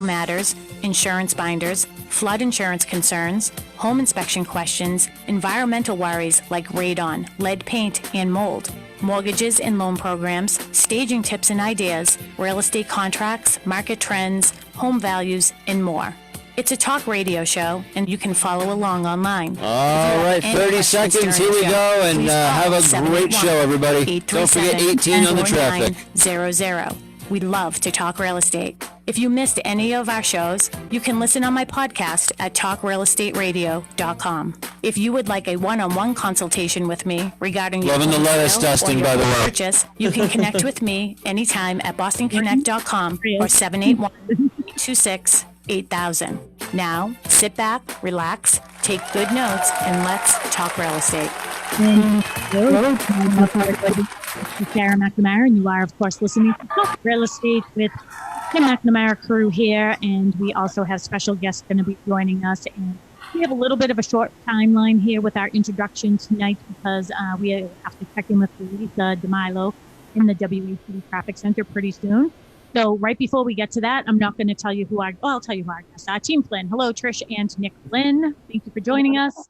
matters, insurance binders, flood insurance concerns, home inspection questions, environmental worries like radon, lead paint, and mold, mortgages and loan programs, staging tips and ideas, real estate contracts, market trends, home values, and more. It's a talk radio show, and you can follow along online. All right, 30 seconds. Here we go, and have a great show, everybody. Don't forget 18 on the traffic. 00. We love to talk real estate. If you missed any of our shows, you can listen on my podcast at talkrealestateradio.com. If you would like a one-on-one consultation with me regarding your loving the lettuce, Dustin, by the way. Purchase, you can connect with me anytime at bostonconnect.com or 781-826-8000. Now, sit back, relax, take good notes, and let's talk real estate. Hello, this is Sharon McNamara, and you are, of course, listening to Talk Real Estate with the McNamara crew here, and we also have special guests going to be joining us. And we have a little bit of a short timeline here with our introduction tonight because we have to check in with Lisa DeMilo in the WAC Traffic Center pretty soon. So right before we get to that, I'm not going to tell you I'll tell you who our guests are. Team Flynn. Hello, Trish and Nick Flynn. Thank you for joining us.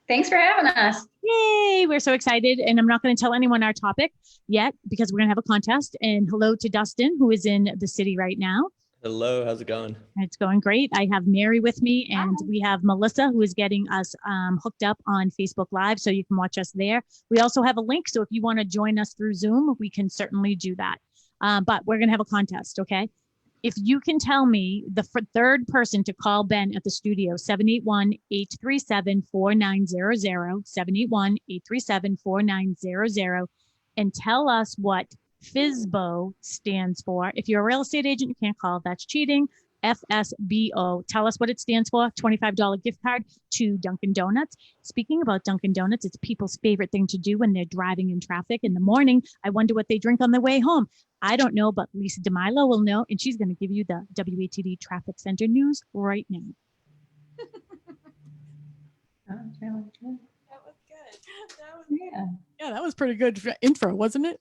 Thanks for having us. Yay, we're so excited. And I'm not going to tell anyone our topic yet because we're going to have a contest. And hello to Dustin, who is in the city right now. Hello, how's it going? It's going great. I have Mary with me, and we have Melissa, who is getting us hooked up on Facebook Live, so you can watch us there. We also have a link, so if you want to join us through Zoom, we can certainly do that. But we're going to have a contest, okay? If you can tell me the third person to call Ben at the studio, 781-837-4900, 781-837-4900, and tell us what Fsbo stands for. If you're a real estate agent, you can't call. That's cheating. FSBO. Tell us what it stands for. $25 gift card to Dunkin' Donuts. Speaking about Dunkin' Donuts, it's people's favorite thing to do when they're driving in traffic in the morning. I wonder what they drink on their way home. I don't know, but Lisa DeMilo will know, and she's going to give you the WATD Traffic Center news right now. That was really good. That was good. Yeah, that was pretty good intro, wasn't it?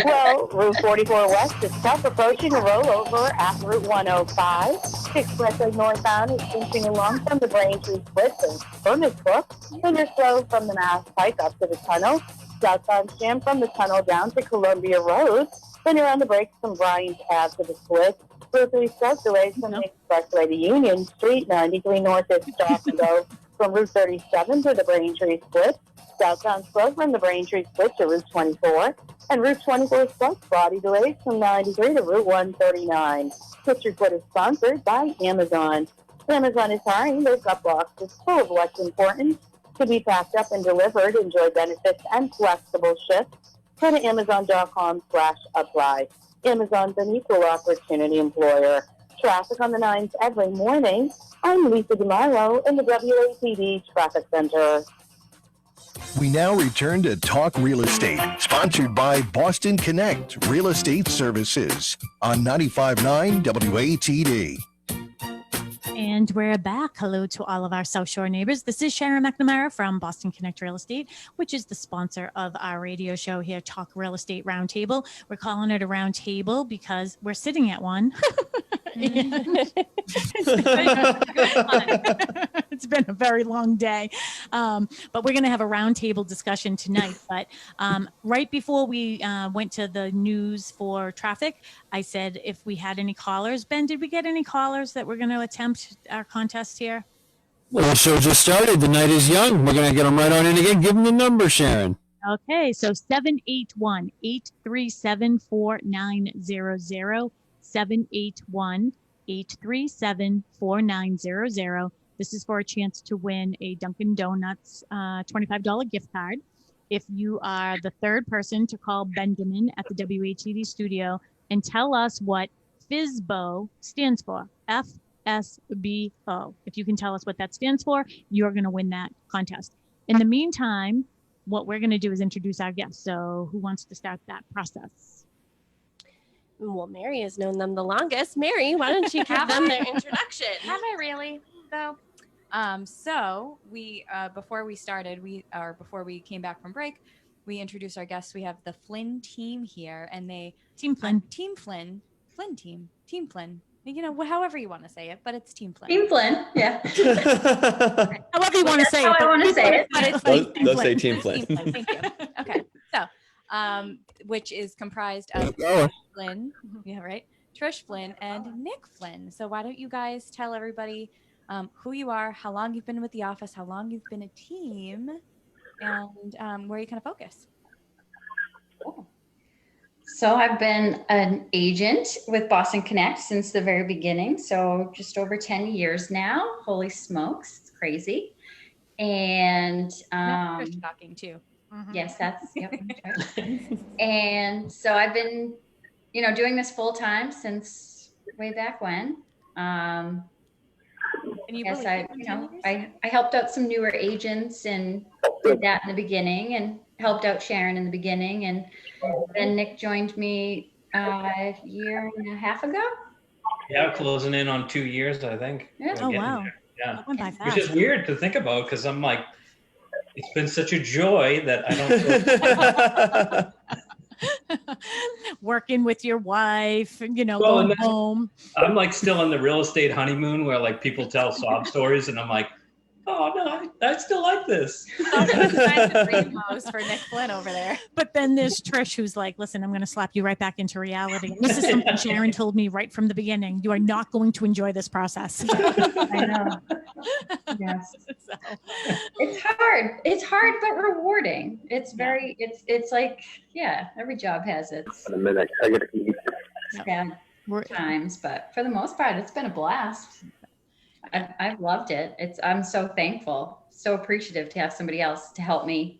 Well, Route 44 West is self-approaching a rollover at Route 105. Expressway northbound is inching along from the Braintree Split to Furnace Brook. Then you're slow from the Mass Pike up to the tunnel. Southbound jam from the tunnel down to Columbia Road. Then you're on the brakes from Bryant Ave to the Split. Route 3 South delays from the Expressway to Union Street. 93 North is stop and go from Route 37 to the Braintree Split. Southbound slow from the Braintree Split to Route 24. And Route 24 South body delays from 93 to Route 139. This report is sponsored by Amazon. Amazon is hiring. They've got boxes full of what's important to be packed up and delivered. Enjoy benefits and flexible shifts. Go to Amazon.com/apply. Amazon's an equal opportunity employer. Traffic on the 9s every morning. I'm Lisa DeMilo in the WATD Traffic Center. We now return to Talk Real Estate, sponsored by Boston Connect Real Estate Services on 95.9 WATD. And we're back. Hello to all of our South Shore neighbors. This is Sharon McNamara from Boston Connect Real Estate, which is the sponsor of our radio show here, Talk Real Estate Roundtable. We're calling it a round table because we're sitting at one. It's been a very long day. But we're going to have a roundtable discussion tonight. But right before we went to the news for traffic, I said if we had any callers. Ben, did we get any callers that we're going to attempt our contest here? Well, the show just started. The night is young. We're going to get them right on in again. Give them the number, Sharon. Okay, so 781-837-4900, 781-837-4900. This is for a chance to win a Dunkin' Donuts $25 gift card. If you are the third person to call Benjamin at the WATD studio and tell us what FSBO stands for, FSBO. If you can tell us what that stands for, you're going to win that contest. In the meantime, what we're going to do is introduce our guests. So who wants to start that process? Well, Mary has known them the longest. Mary, why don't you give them their introduction? Have I really, though? So we, before we came back from break, we introduced our guests. We have the Flynn team here, and Team Flynn. You know, however you want to say it, but it's Team Flynn. Team Flynn. Yeah. However you want to say how it. I want to say it. But it's They'll say Team Flynn. Thank you. Okay. So, which is comprised of Flynn, yeah, right, Trish Flynn, and Nick Flynn. So why don't you guys tell everybody who you are, how long you've been with the office, how long you've been a team, and where you kind of focus. Cool. So I've been an agent with Boston Connect since the very beginning. So just over 10 years now. Holy smokes, it's crazy. And Trish talking too. yes, that's yep. And so I've been, doing this full time since way back when. And you Yes, really I helped out some newer agents and did that in the beginning, and helped out Sharon in the beginning, and then Nick joined me a year and a half ago. Yeah, closing in on 2 years, I think. Yeah. Oh, wow. There. Yeah, That went by fast. which is weird to think about because I'm like, it's been such a joy that I don't. Working with your wife, Well, going and home. I'm like still on the real estate honeymoon where like people tell sob stories, and I'm like, oh no, I still like this. for Nick Flynn over there. But then there's Trish, who's like, listen, I'm going to slap you right back into reality. This is something Sharon told me right from the beginning. You are not going to enjoy this process. I know. Yes. So, It's hard. It's hard, but rewarding. It's very, it's like, yeah, every job has its bad times, but for the most part, it's been a blast. I've loved it. I'm so thankful, so appreciative to have somebody else to help me,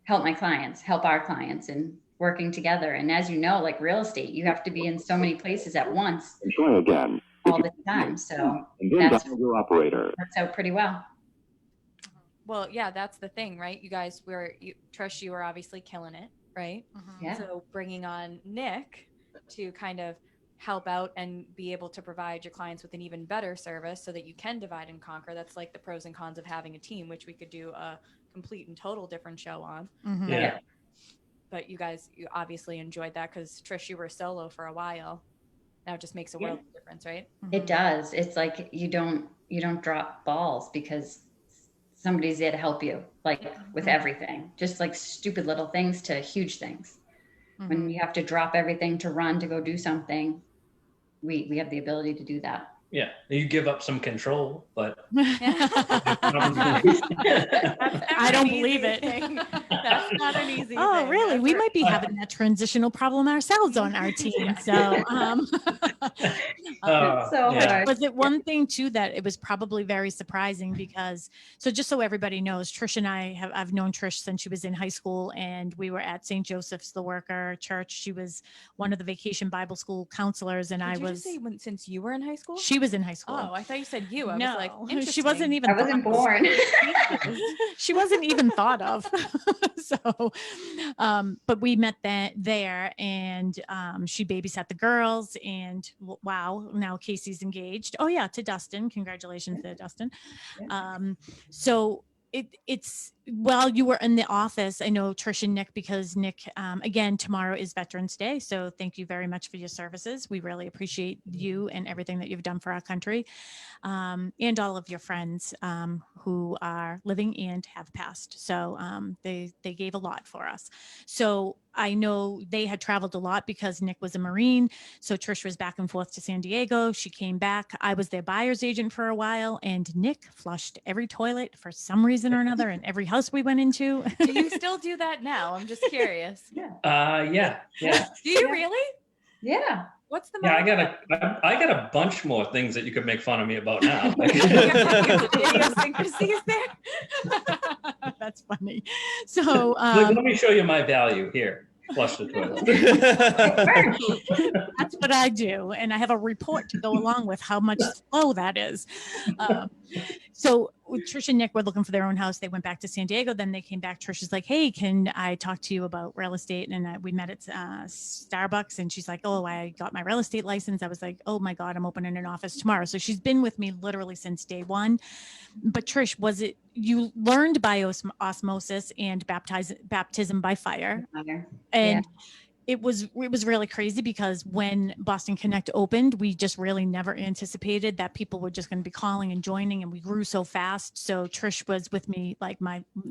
help my clients, help our clients, and working together. And as you know, like real estate, you have to be in so many places at once all the time. So that's works out pretty well. Well, yeah, that's the thing, right? You guys Trish, you were obviously killing it, right? Yeah. So bringing on Nick to kind of help out and be able to provide your clients with an even better service so that you can divide and conquer. That's like the pros and cons of having a team, which we could do a complete and total different show on. Yeah. But you guys, you obviously enjoyed that because Trish, you were solo for a while. Now it just makes a world of difference, right? It does. It's like you don't drop balls because somebody's there to help you, like with everything, just like stupid little things to huge things. When you have to drop everything to run to go do something, we have the ability to do that. Yeah, you give up some control, but I don't believe it. That's not an easy Oh, thing. really? We might be having that transitional problem ourselves on our team. So, It's so hard. was it one thing too that it was probably very surprising because, so just so everybody knows, Trish and I've known Trish since she was in high school, and we were at St. Joseph's the Worker Church. She was one of the Vacation Bible School counselors, and Did you just say since you were in high school? She was in high school. Oh, I thought you said you. I No, was like, she wasn't even. I wasn't born. She wasn't even thought of. So, but we met there, and she babysat the girls, and wow, now Casey's engaged. Oh yeah, to Dustin. Congratulations to Dustin. So it's while you were in the office, I know Trish and Nick, because Nick, again, tomorrow is Veterans Day. So thank you very much for your services. We really appreciate you and everything that you've done for our country, and all of your friends who are living and have passed. So they gave a lot for us. So I know they had traveled a lot because Nick was a Marine. So Trish was back and forth to San Diego. She came back. I was their buyer's agent for a while, and Nick flushed every toilet for some reason or another in every house we went into. Do you still do that now? I'm just curious. yeah. Do you really? Yeah. What's the Yeah, I got a bunch more things that you could make fun of me about now. idiosyncrasies there? That's funny. So Let me show you my value here. Flush the toilet. that's what I do. And I have a report to go along with how much slow that is. So Trish and Nick were looking for their own house. They went back to San Diego. Then they came back. Trish is like, hey, can I talk to you about real estate? And we met at Starbucks. And she's like, oh, I got my real estate license. I was like, oh my God, I'm opening an office tomorrow. So she's been with me literally since day one. But Trish, was it, you learned by osmosis and baptism by fire? And it was really crazy because when Boston Connect opened, we just really never anticipated that people were just going to be calling and joining, and we grew so fast. So Trish was with me,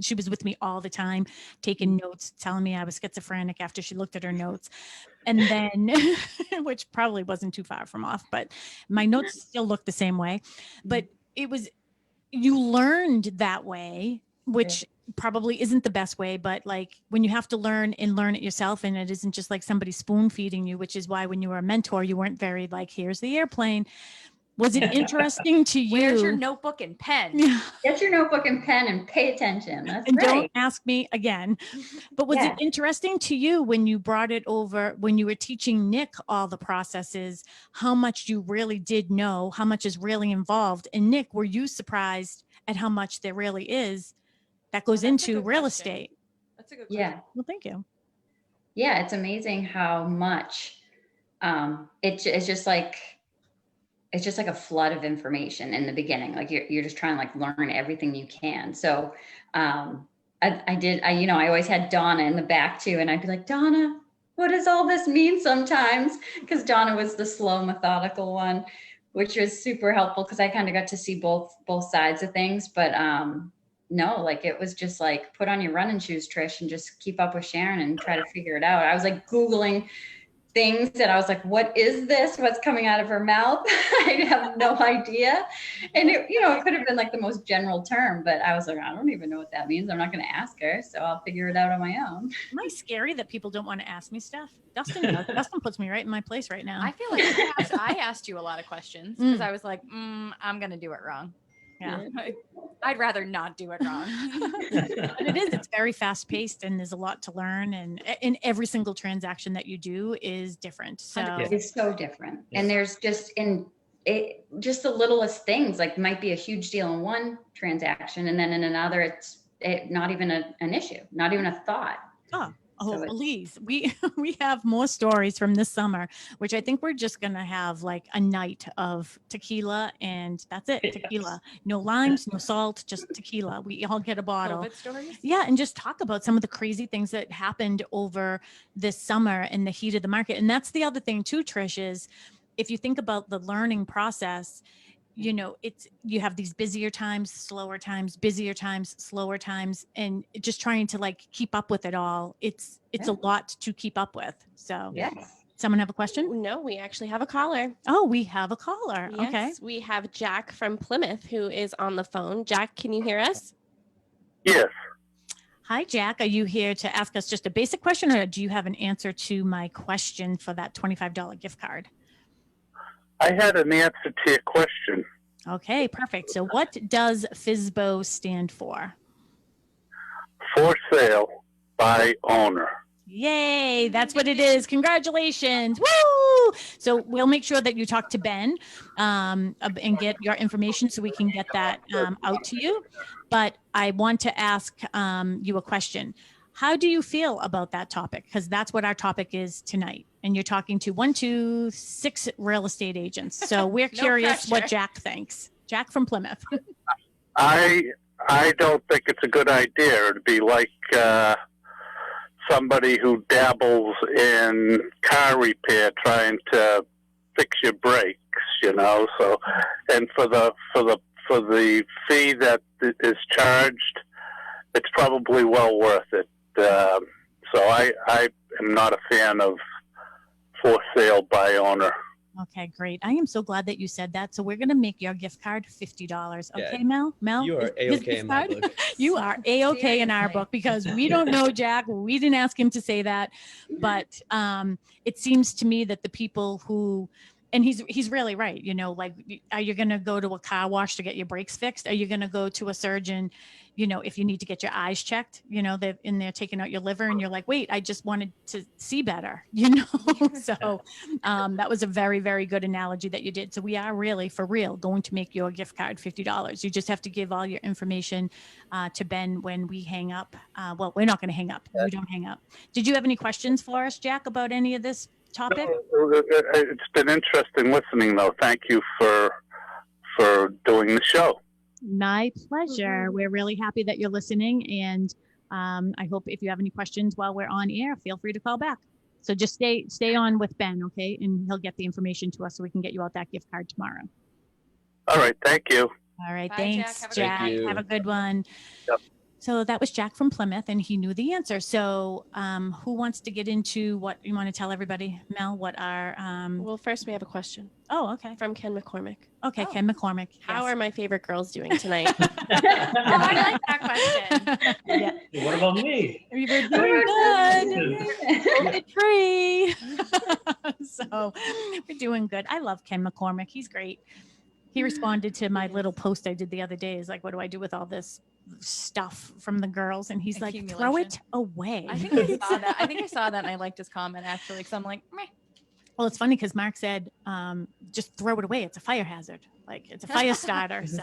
she was with me all the time, taking notes, telling me I was schizophrenic after she looked at her notes. And then, which probably wasn't too far from off, but my notes still look the same way. But you learned that way, which probably isn't the best way, but like when you have to learn it yourself, and it isn't just like somebody spoon feeding you, which is why when you were a mentor, you weren't very like, here's the airplane. Was it interesting to you? Where's your notebook and pen? Get your notebook and pen and pay attention. That's and right. Don't ask me again. But was it interesting to you when you brought it over, when you were teaching Nick all the processes, how much you really did know, how much is really involved? And Nick, were you surprised at how much there really is that goes into real estate? That's a good question. Well, thank you. Yeah, it's amazing how much it's just like a flood of information in the beginning. Like you're just trying to like learn everything you can. So I always had Donna in the back too, and I'd be like, Donna, what does all this mean sometimes? Because Donna was the slow, methodical one, which was super helpful because I kind of got to see both sides of things. But no, like it was just like, put on your running shoes, Trish, and just keep up with Sharon and try to figure it out. I was like Googling things that I was like, what is this? What's coming out of her mouth? I have no idea. And it could have been like the most general term, but I was like, I don't even know what that means. I'm not going to ask her, so I'll figure it out on my own. Am I scary that people don't want to ask me stuff? Dustin puts me right in my place right now. I feel like I asked you a lot of questions because I was like, I'm going to do it wrong. Yeah. I'd rather not do it wrong. And it's very fast paced, and there's a lot to learn, and in every single transaction that you do is different. So it's so different. And there's just just the littlest things, like might be a huge deal in one transaction, and then in another, it's not even an issue, not even a thought. Oh, please. We have more stories from this summer, which I think we're just going to have like a night of tequila, and that's it. Tequila, no limes, no salt, just tequila. We all get a bottle. COVID stories? Yeah. And just talk about some of the crazy things that happened over this summer in the heat of the market. And that's the other thing too, Trish, is if you think about the learning process, you have these busier times, slower times, busier times, slower times, and just trying to like keep up with it all. It's a lot to keep up with. So someone have a question? No, we actually have a caller. Oh, we have a caller. Yes, okay. We have Jack from Plymouth who is on the phone. Jack, can you hear us? Yes. Hi, Jack. Are you here to ask us just a basic question, or do you have an answer to my question for that $25 gift card? I had an answer to your question. Okay, perfect. So what does FSBO stand for? For sale by owner. Yay, that's what it is. Congratulations. Woo! So we'll make sure that you talk to Ben and get your information so we can get that out to you. But I want to ask you a question. How do you feel about that topic? Because that's what our topic is tonight. And you're talking to 6 real estate agents. So we're curious what Jack thinks. Jack from Plymouth. I don't think it's a good idea. It'd be like somebody who dabbles in car repair trying to fix your brakes, So, and for the fee that is charged, it's probably well worth it. So I am not a fan of for sale by owner. Okay, great. I am so glad that you said that. So we're going to make your gift card $50. Okay, Yeah. Mel? You are A-okay in my book. You are A-okay in our book because we don't know Jack. We didn't ask him to say that. But it seems to me that the people who, and he's really right, like, are you going to go to a car wash to get your brakes fixed? Are you going to go to a surgeon, if you need to get your eyes checked, they're in there taking out your liver and you're like, wait, I just wanted to see better, So that was a very, very good analogy that you did. So we are really, for real, going to make your gift card $50. You just have to give all your information to Ben when we hang up. Well, we're not going to hang up. We don't hang up. Did you have any questions for us, Jack, about any of this topic? No, it's been interesting listening, though. Thank you for doing the show. My pleasure. We're really happy that you're listening. And I hope if you have any questions while we're on air, feel free to call back. So just stay on with Ben, okay? And he'll get the information to us so we can get you out that gift card tomorrow. All right. Thank you. All right. Bye, Thanks, Jack. Jack. Thank you. Have a good one. Yep. So that was Jack from Plymouth, and he knew the answer. So who wants to get into what you want to tell everybody, Mel? What our Well, first we have a question oh, okay. from Ken McCormick. Okay, Ken McCormick. How yes. are my favorite girls doing tonight? Oh, I like that question. Yeah. What about me? We were doing good. Hold the tree. So we're doing good. I love Ken McCormick. He's great. He responded to my little post I did the other day. Is like, what do I do with all this stuff from the girls? And he's like, throw it away. I think I saw that. I think I saw that, and I liked his comment actually, because I'm like, meh. Well, it's funny because Mark said, just throw it away. It's a fire hazard. Like it's a fire starter. So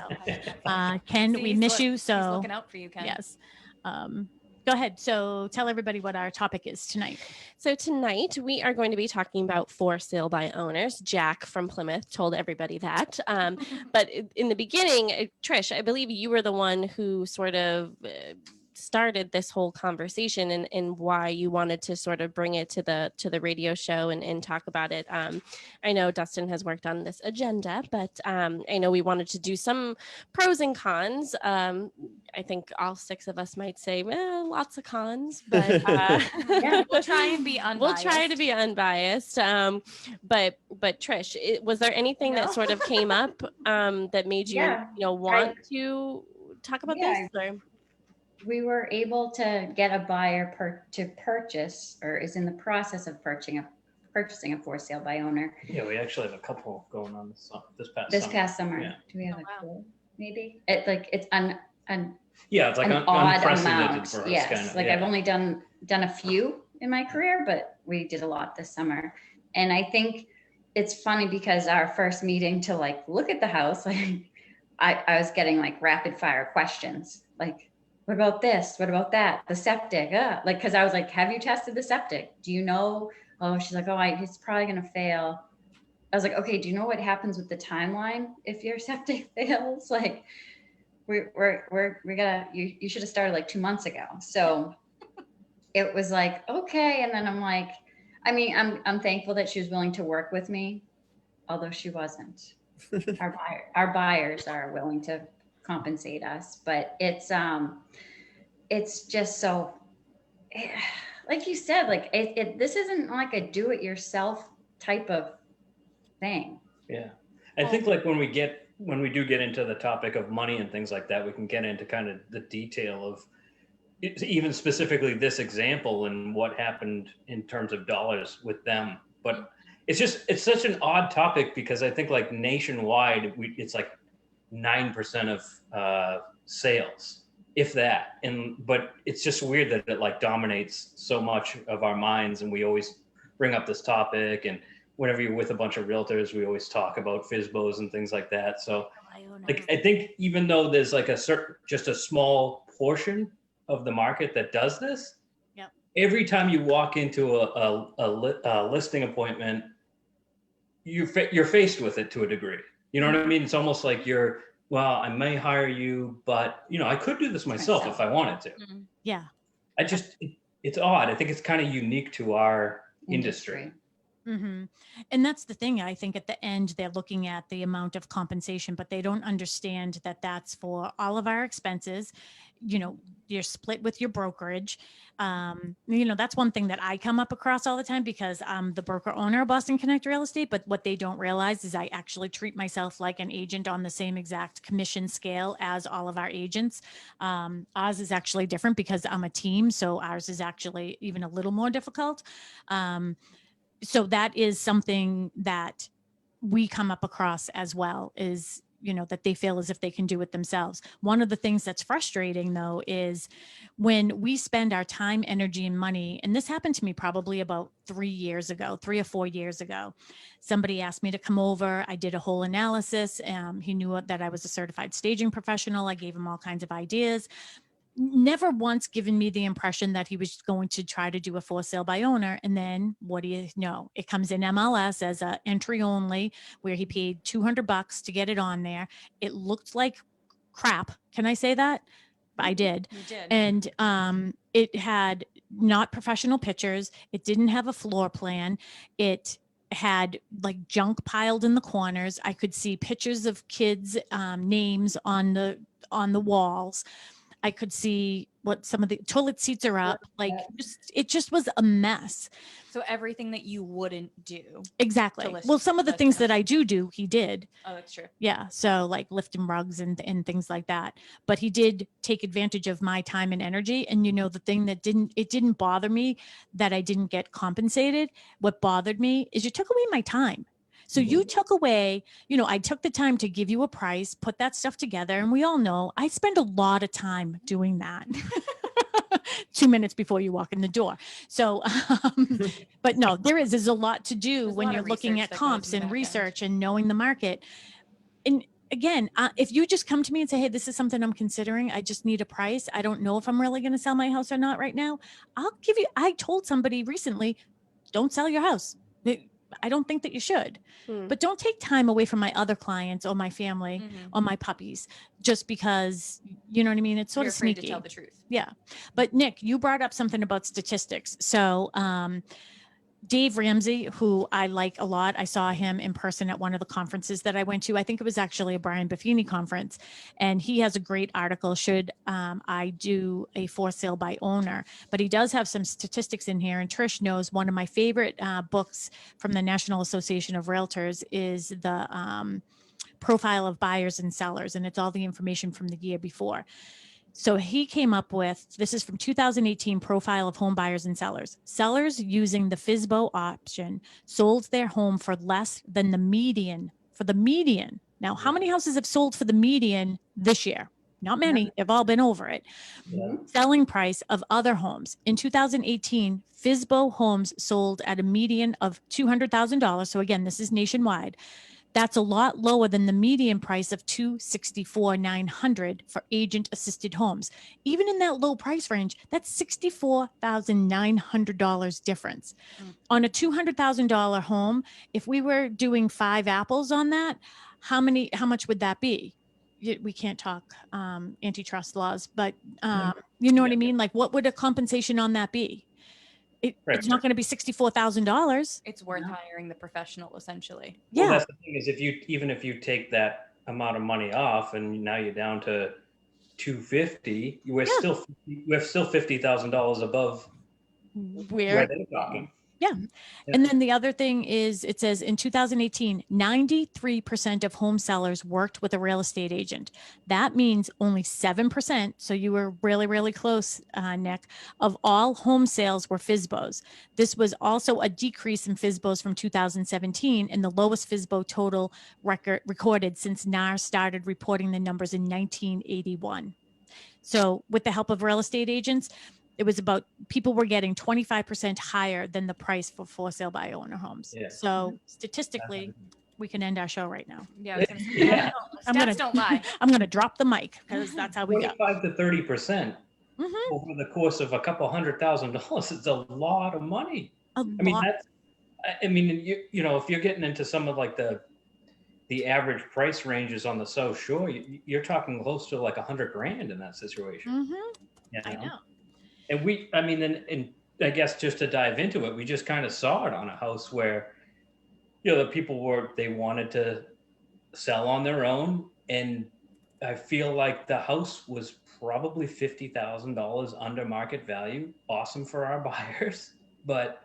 Ken, See, we he's miss you. He's So looking out for you, Ken. yes. Go ahead. So tell everybody what our topic is tonight. So tonight we are going to be talking about for sale by owners. Jack from Plymouth told everybody that. But in the beginning, Trish, I believe you were the one who sort of started this whole conversation and why you wanted to sort of bring it to the radio show and talk about it. I know Dustin has worked on this agenda, but I know we wanted to do some pros and cons. I think all six of us might say, well, lots of cons, but Yeah, we'll try and be unbiased. we'll try to be unbiased. But Trish, was there anything that sort of came up that made you, want to talk about this? Or? We were able to get a buyer to purchase, or is in the process of purchasing a for sale by owner. Yeah, we actually have a couple going on this past summer. Yeah. Do we have a couple? Maybe it's it's an yeah, it's like an odd unprecedented amount. for us. Yes, kind of, like I've only done a few in my career, but we did a lot this summer. And I think it's funny because our first meeting to like look at the house, like I was getting like rapid fire questions, like, what about this? What about that? The septic, like, because I was like, have you tested the septic? Do you know? Oh, she's like, oh, it's probably going to fail. I was like, okay, do you know what happens with the timeline if your septic fails? Like, we gotta, you should have started like 2 months ago. So it was like, okay. And then I'm like, I mean, I'm thankful that she was willing to work with me, although she wasn't. Our buyers are willing to compensate us, but it's just so, like you said, like this isn't like a do-it-yourself type of thing. Yeah, I think like when we do get into the topic of money and things like that, we can get into kind of the detail of even specifically this example and what happened in terms of dollars with them. But it's such an odd topic because I think like nationwide, it's like 9% of sales, if that. But it's just weird that it like dominates so much of our minds, and we always bring up this topic. And whenever you're with a bunch of realtors, we always talk about FSBOs and things like that. So like I think even though there's like just a small portion of the market that does this, every time you walk into a listing appointment, you're faced with it to a degree. You know what I mean? It's almost like well, I may hire you, but I could do this myself if I wanted to. Mm-hmm. Yeah. It's odd. I think it's kind of unique to our industry. Mm-hmm. And that's the thing. I think at the end, they're looking at the amount of compensation, but they don't understand that that's for all of our expenses. You're split with your brokerage. That's one thing that I come up across all the time because I'm the broker owner of Boston Connect Real Estate. But what they don't realize is I actually treat myself like an agent on the same exact commission scale as all of our agents. Ours is actually different because I'm a team. So ours is actually even a little more difficult. So that is something that we come up across as well, is, that they feel as if they can do it themselves. One of the things that's frustrating though, is when we spend our time, energy, and money, and this happened to me probably about 3 or 4 years ago, somebody asked me to come over. I did a whole analysis. He knew that I was a certified staging professional. I gave him all kinds of ideas. Never once given me the impression that he was going to try to do a for sale by owner. And then what do you know? It comes in MLS as a entry only, where he paid $200 to get it on there. It looked like crap. Can I say that? I did. You did. And it had not professional pictures. It didn't have a floor plan. It had like junk piled in the corners. I could see pictures of kids' names on the walls. I could see what some of the toilet seats are up. Like it just was a mess. So everything that you wouldn't do. Exactly. to list- Well, some of the list things a that house. I do, he did. Oh, that's true. Yeah. So like lifting rugs and things like that. But he did take advantage of my time and energy. And you know, the thing that didn't bother me that I didn't get compensated. What bothered me is you took away my time. So you took away, I took the time to give you a price, put that stuff together. And we all know I spend a lot of time doing that. 2 minutes before you walk in the door. So, but no, there's a lot to do There's a when lot you're of looking research at that goes comps in the and back end. research and knowing the market. And again, if you just come to me and say, hey, this is something I'm considering, I just need a price. I don't know if I'm really going to sell my house or not right now. I told somebody recently, don't sell your house. I don't think that you should, but don't take time away from my other clients or my family or my puppies just because, you know what I mean? It's sort You're of afraid sneaky. to tell the truth. Yeah. But Nick, you brought up something about statistics. So, Dave Ramsey, who I like a lot, I saw him in person at one of the conferences that I went to. I think it was actually a Brian Buffini conference, and he has a great article, should I do a for sale by owner, but he does have some statistics in here. And Trish knows one of my favorite books from the National Association of Realtors is the profile of buyers and sellers, and it's all the information from the year before. So he came up with, this is from 2018, profile of home buyers and sellers. Sellers using the Fsbo option sold their home for less than the median, for the median. Now, how many houses have sold for the median this year? Not many. They've all been over it. Selling price of other homes. In 2018, Fsbo homes sold at a median of $200,000. So again, this is nationwide. That's a lot lower than the median price of $264,900 for agent assisted homes. Even in that low price range, that's $64,900 difference. On a $200,000 home, if we were doing 5 apples on that, how much would that be? We can't talk antitrust laws, but you know what I mean? Like, what would a compensation on that be? It's not going to be $64,000. It's worth hiring the professional, essentially. Well, that's the thing is if you take that amount of money off and now you're down to $250, we're still $50,000 above where they're talking. Yeah. And then the other thing is, it says in 2018, 93% of home sellers worked with a real estate agent. That means only 7%. So you were really, really close, Nick, of all home sales were Fsbos. This was also a decrease in Fsbos from 2017 and the lowest Fsbo total recorded since NAR started reporting the numbers in 1981. So with the help of real estate agents, it was about people were getting 25% higher than the price for sale by owner homes. Yeah. So statistically, we can end our show right now. Yeah. Stats don't lie. I'm going to drop the mic because that's how we go. 25 to 30% over the course of a couple $100,000. It's a lot of money. You know, if you're getting into some of like the average price ranges on the shore, you're talking close to like $100,000 in that situation. You know? I know. And and I guess just to dive into it, we just kind of saw it on a house where, the people they wanted to sell on their own. And I feel like the house was probably $50,000 under market value. Awesome for our buyers. But,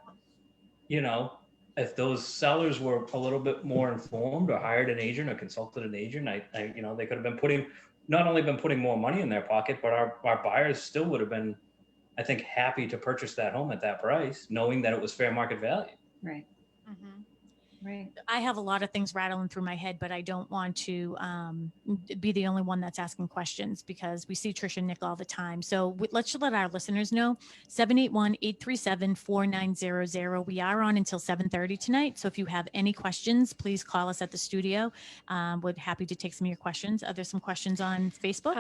if those sellers were a little bit more informed or hired an agent or consulted an agent, they could have been not only putting more money in their pocket, but our buyers still would have been, I think, happy to purchase that home at that price, knowing that it was fair market value. Right. Right. I have a lot of things rattling through my head, but I don't want to be the only one that's asking questions because we see Trish and Nick all the time. So let's let our listeners know, 781-837-4900. We are on until 7:30 tonight. So if you have any questions, please call us at the studio. We're happy to take some of your questions. Are there some questions on Facebook?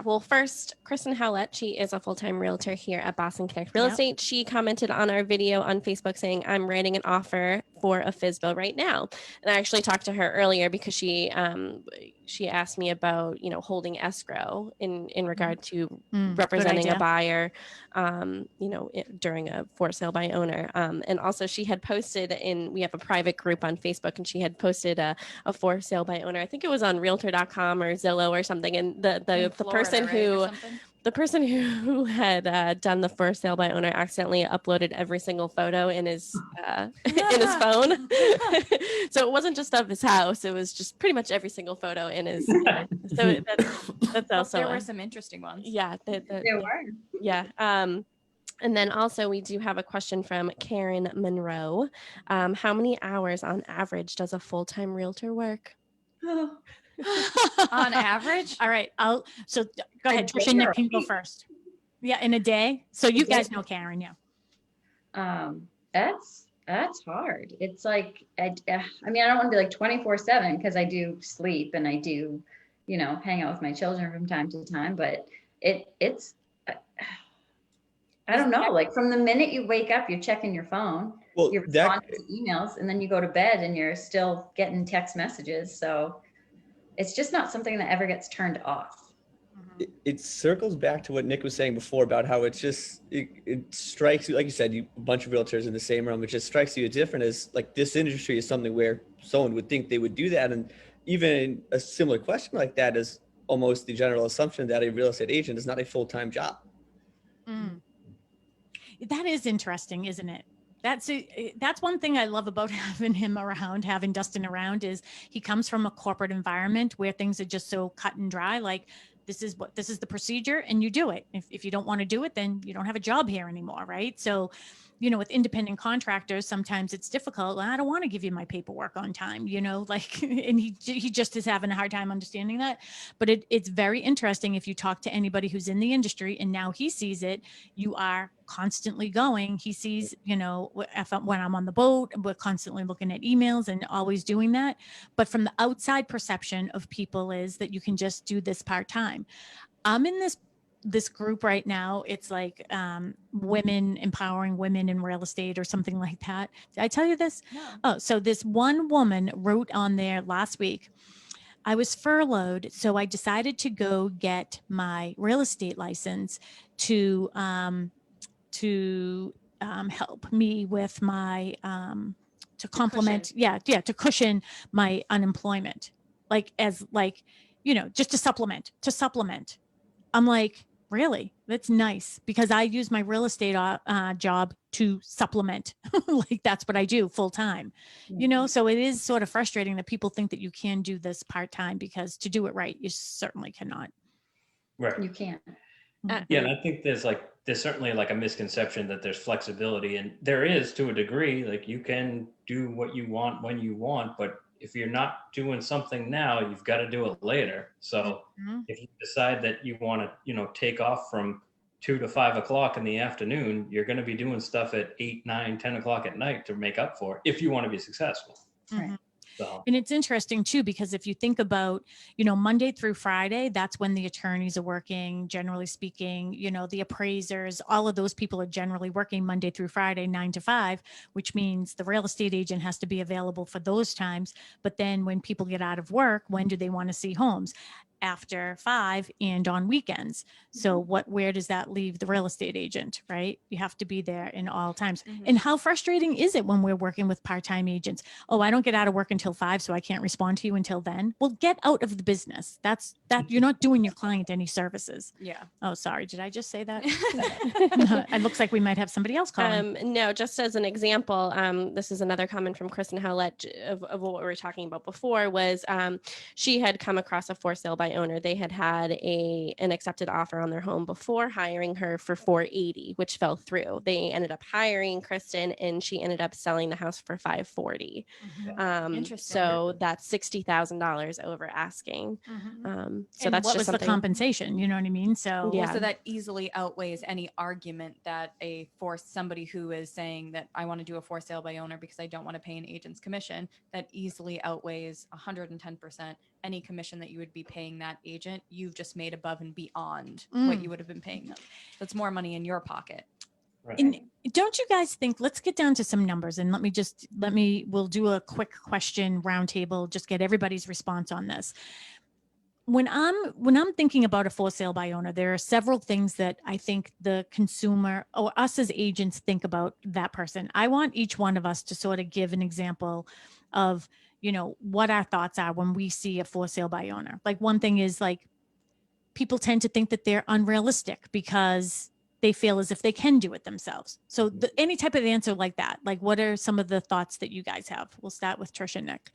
Well, first, Kristen Howlett, she is a full-time realtor here at Boston Connect Real Estate. She commented on our video on Facebook saying, I'm writing an offer for a FSBO right now. And I actually talked to her earlier because she asked me about, holding escrow in regard to representing a buyer, during a for sale by owner. And also she had posted we have a private group on Facebook, and she had posted a for sale by owner. I think it was on Realtor.com or Zillow or something. And the person who had done the for sale by owner accidentally uploaded every single photo in his in his phone. So it wasn't just of his house; it was just pretty much every single photo in his. So that's also there were some interesting ones. Yeah, There were. Yeah. And then also we do have a question from Karen Monroe. How many hours on average does a full-time realtor work? On average? All right. So go ahead. Trisha, Nick can go first. Yeah, in a day. So you guys know Karen, yeah. That's hard. It's like, I mean, I don't want to be like 24/7 because I do sleep and I do, hang out with my children from time to time, but it's, I don't know, like from the minute you wake up, you're checking your phone, you're responding to emails, and then you go to bed and you're still getting text messages. So it's just not something that ever gets turned off. It circles back to what Nick was saying before about how it's just, it strikes you, like you said, a bunch of realtors in the same room, it just strikes you as different as like this industry is something where someone would think they would do that. And even a similar question like that is almost the general assumption that a real estate agent is not a full-time job. That is interesting, isn't it? That's one thing I love about having Dustin around, is he comes from a corporate environment where things are just so cut and dry. Like, this is the procedure and you do it. If you don't want to do it, then you don't have a job here anymore. Right. So, with independent contractors, sometimes it's difficult. I don't want to give you my paperwork on time, and he just is having a hard time understanding that. But it's very interesting if you talk to anybody who's in the industry and now he sees it. You are constantly going. He sees, when I'm on the boat, we're constantly looking at emails and always doing that. But from the outside perception of people is that you can just do this part-time. I'm in this group right now. It's like women empowering women in real estate or something like that. Did I tell you this? No. Oh, so this one woman wrote on there last week, I was furloughed, so I decided to go get my real estate license to help me with my to complement, to cushion my unemployment, just to supplement. I'm like, really? That's nice, because I use my real estate job to supplement. Like, that's what I do full time, so it is sort of frustrating that people think that you can do this part-time, because to do it right, you certainly cannot. Right. You can't. Yeah, and I think there's certainly like a misconception that there's flexibility, and there is to a degree. Like, you can do what you want when you want, but if you're not doing something now, you've got to do it later. So if you decide that you want to, take off from 2 to 5 o'clock in the afternoon, you're going to be doing stuff at 8, 9, 10 o'clock at night to make up for it, if you want to be successful. Right. So. And it's interesting too, because if you think about, Monday through Friday, that's when the attorneys are working, generally speaking, the appraisers, all of those people are generally working Monday through Friday, 9 to 5, which means the real estate agent has to be available for those times. But then when people get out of work, when do they want to see homes? After 5 and on weekends. So where does that leave the real estate agent, right? You have to be there in all times. And how frustrating is it when we're working with part-time agents? Oh, I don't get out of work until 5, so I can't respond to you until then. Well, get out of the business. That you're not doing your client any services. Yeah. Oh, sorry. Did I just say that? It looks like we might have somebody else calling. No, just as an example, this is another comment from Kristen Howlett of what we were talking about before, was she had come across a for sale by owner. They had an accepted offer on their home before hiring her for $480, which fell through. They ended up hiring Kristen, and she ended up selling the house for $540. Interesting. So that's $60,000 over asking. So and that's what just was the compensation? You know what I mean? So yeah. So that easily outweighs any argument that somebody who is saying that I want to do a for sale by owner because I don't want to pay an agent's commission, that easily outweighs 110% any commission that you would be paying that agent. You've just made above and beyond what you would have been paying them. That's more money in your pocket. Right. And don't you guys think, let's get down to some numbers and we'll do a quick question roundtable, just get everybody's response on this. When I'm thinking about a for sale by owner, there are several things that I think the consumer or us as agents think about that person. I want each one of us to sort of give an example of, what our thoughts are when we see a for sale by owner. Like one thing is like, people tend to think that they're unrealistic because they feel as if they can do it themselves. So any type of answer like that, like what are some of the thoughts that you guys have? We'll start with Trish and Nick.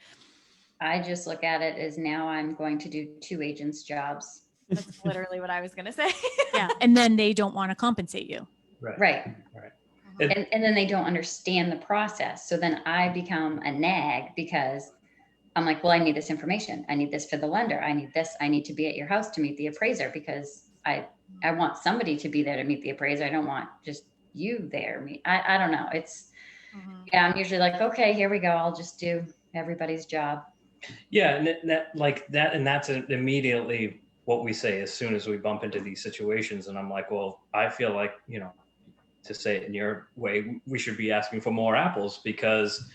I just look at it as now I'm going to do 2 agents' jobs. That's literally what I was going to say. Yeah. And then they don't want to compensate you. Right. And then they don't understand the process. So then I become a nag because I'm like, well, I need this information. I need this for the lender. I need this. I need to be at your house to meet the appraiser because I want somebody to be there to meet the appraiser. I don't want just you there. I don't know. It's, yeah, I'm usually like, okay, here we go. I'll just do everybody's job. Yeah. And that's immediately what we say as soon as we bump into these situations. And I'm like, well, I feel like, to say it in your way, we should be asking for more apples because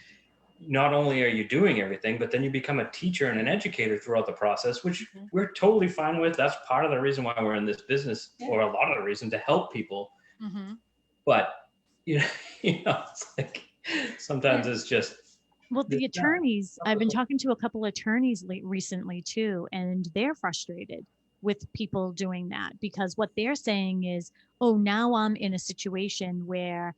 not only are you doing everything, but then you become a teacher and an educator throughout the process, which we're totally fine with. That's part of the reason why we're in this business, or a lot of the reason to help people. But, it's like, sometimes it's just. Well, the attorneys, I've been talking to a couple attorneys recently too, and they're frustrated with people doing that because what they're saying is, oh, now I'm in a situation where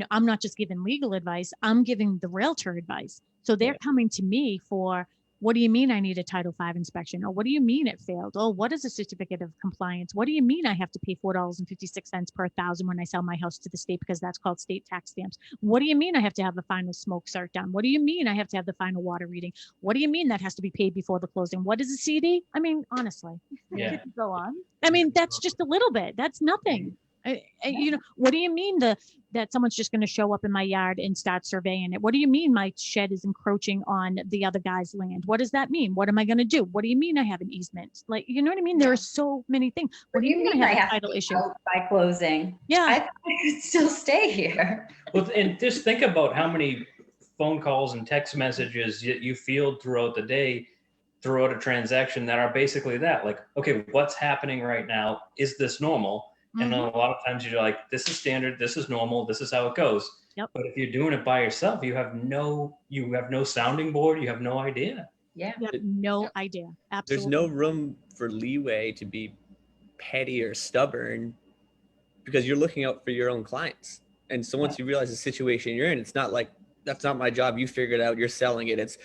I'm not just giving legal advice, I'm giving the realtor advice. So they're coming to me for, what do you mean I need a Title V inspection? Or what do you mean it failed? Oh, what is a certificate of compliance? What do you mean I have to pay $4.56 per thousand when I sell my house to the state because that's called state tax stamps? What do you mean I have to have the final smoke cert done? What do you mean I have to have the final water reading? What do you mean that has to be paid before the closing? What is a CD? I mean, honestly. Yeah. Go on. I mean, that's just a little bit. That's nothing. What do you mean that someone's just going to show up in my yard and start surveying it? What do you mean my shed is encroaching on the other guy's land? What does that mean? What am I going to do? What do you mean I have an easement? Like, you know what I mean? There are so many things. What do you mean I have a title issue by closing? Yeah, I could still stay here. Well, and just think about how many phone calls and text messages you field throughout the day, throughout a transaction that are basically that. Like, okay, what's happening right now? Is this normal? And a lot of times you're like, this is standard, this is normal, this is how it goes. Yep. But if you're doing it by yourself, you have no sounding board, you have no idea. Yeah. You have no idea. Absolutely. There's no room for leeway to be petty or stubborn because you're looking out for your own clients. And so once you realize the situation you're in, it's not like, that's not my job, you figured it out, you're selling it. It's,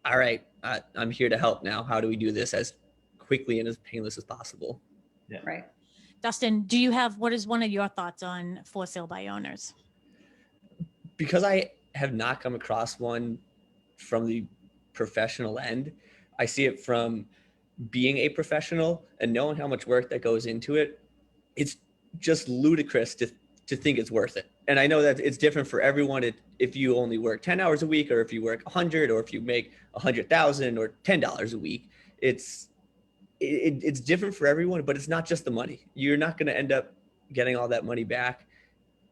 all right, I'm here to help now. How do we do this as quickly and as painless as possible? Yeah. Right. Dustin, what is one of your thoughts on for sale by owners? Because I have not come across one from the professional end, I see it from being a professional and knowing how much work that goes into it. It's just ludicrous to think it's worth it. And I know that it's different for everyone. If you only work 10 hours a week, or if you work 100, or if you make 100,000 or $10 a week, it's different for everyone, but it's not just the money. You're not going to end up getting all that money back.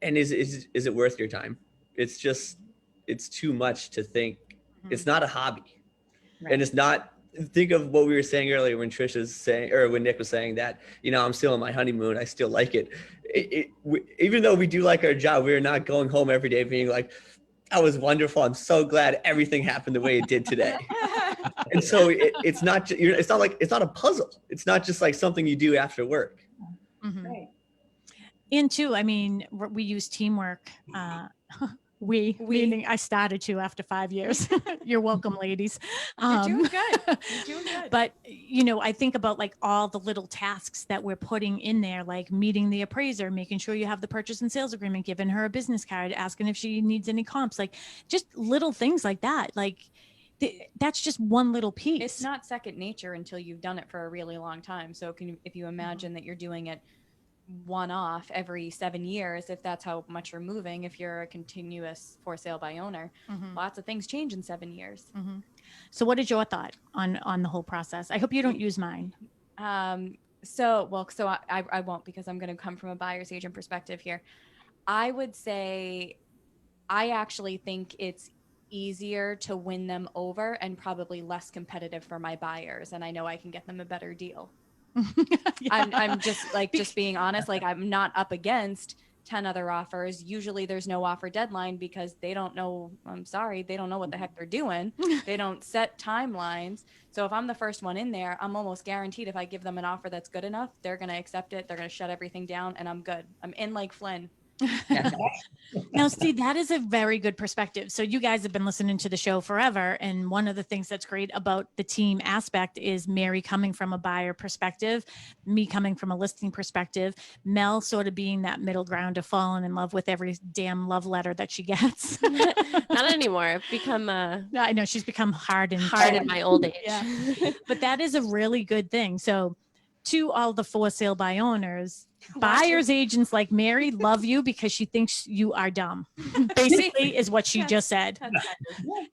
And is it worth your time? It's too much to think. It's not a hobby. Right. And it's not, think of what we were saying earlier when Trish was saying, or when Nick was saying that, I'm still on my honeymoon. I still like it. Even though we do like our job, we're not going home every day being like, that was wonderful. I'm so glad everything happened the way it did today. And so it's not a puzzle. It's not just like something you do after work. Right. And two, I mean, we use teamwork. Meaning I started to after 5 years. You're welcome, ladies. You're doing good. You're doing good. But, I think about like all the little tasks that we're putting in there, like meeting the appraiser, making sure you have the purchase and sales agreement, giving her a business card, asking if she needs any comps, like just little things like that. Like that's just one little piece. It's not second nature until you've done it for a really long time. So if you imagine that you're doing it one-off every 7 years, if that's how much you're moving, if you're a continuous for sale by owner, lots of things change in 7 years. So what is your thought on the whole process? I hope you don't use mine. So I won't, because I'm going to come from a buyer's agent perspective here. I would say I actually think it's easier to win them over and probably less competitive for my buyers. And I know I can get them a better deal. I'm just being honest. Like, I'm not up against 10 other offers. Usually there's no offer deadline because they don't know, I'm sorry, they don't know what the heck they're doing. They don't set timelines. So if I'm the first one in there, I'm almost guaranteed if I give them an offer that's good enough, they're going to accept it. They're going to shut everything down and I'm good. I'm in like Flynn. Now, see, that is a very good perspective. So you guys have been listening to the show forever. And one of the things that's great about the team aspect is Mary coming from a buyer perspective, me coming from a listing perspective, Mel sort of being that middle ground of falling in love with every damn love letter that she gets. Not anymore. I've become I know she's become hard in my old age. Yeah. But that is a really good thing. So to all the for sale by owners, buyers agents like Mary love you because she thinks you are dumb. Basically is what she just said.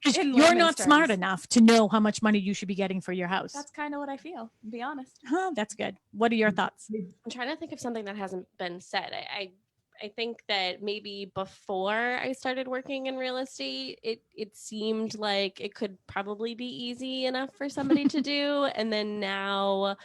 Because you're not smart enough to know how much money you should be getting for your house. That's kind of what I feel, to be honest. Oh, that's good. What are your thoughts? I'm trying to think of something that hasn't been said. I think that maybe before I started working in real estate, it seemed like it could probably be easy enough for somebody to do. And then now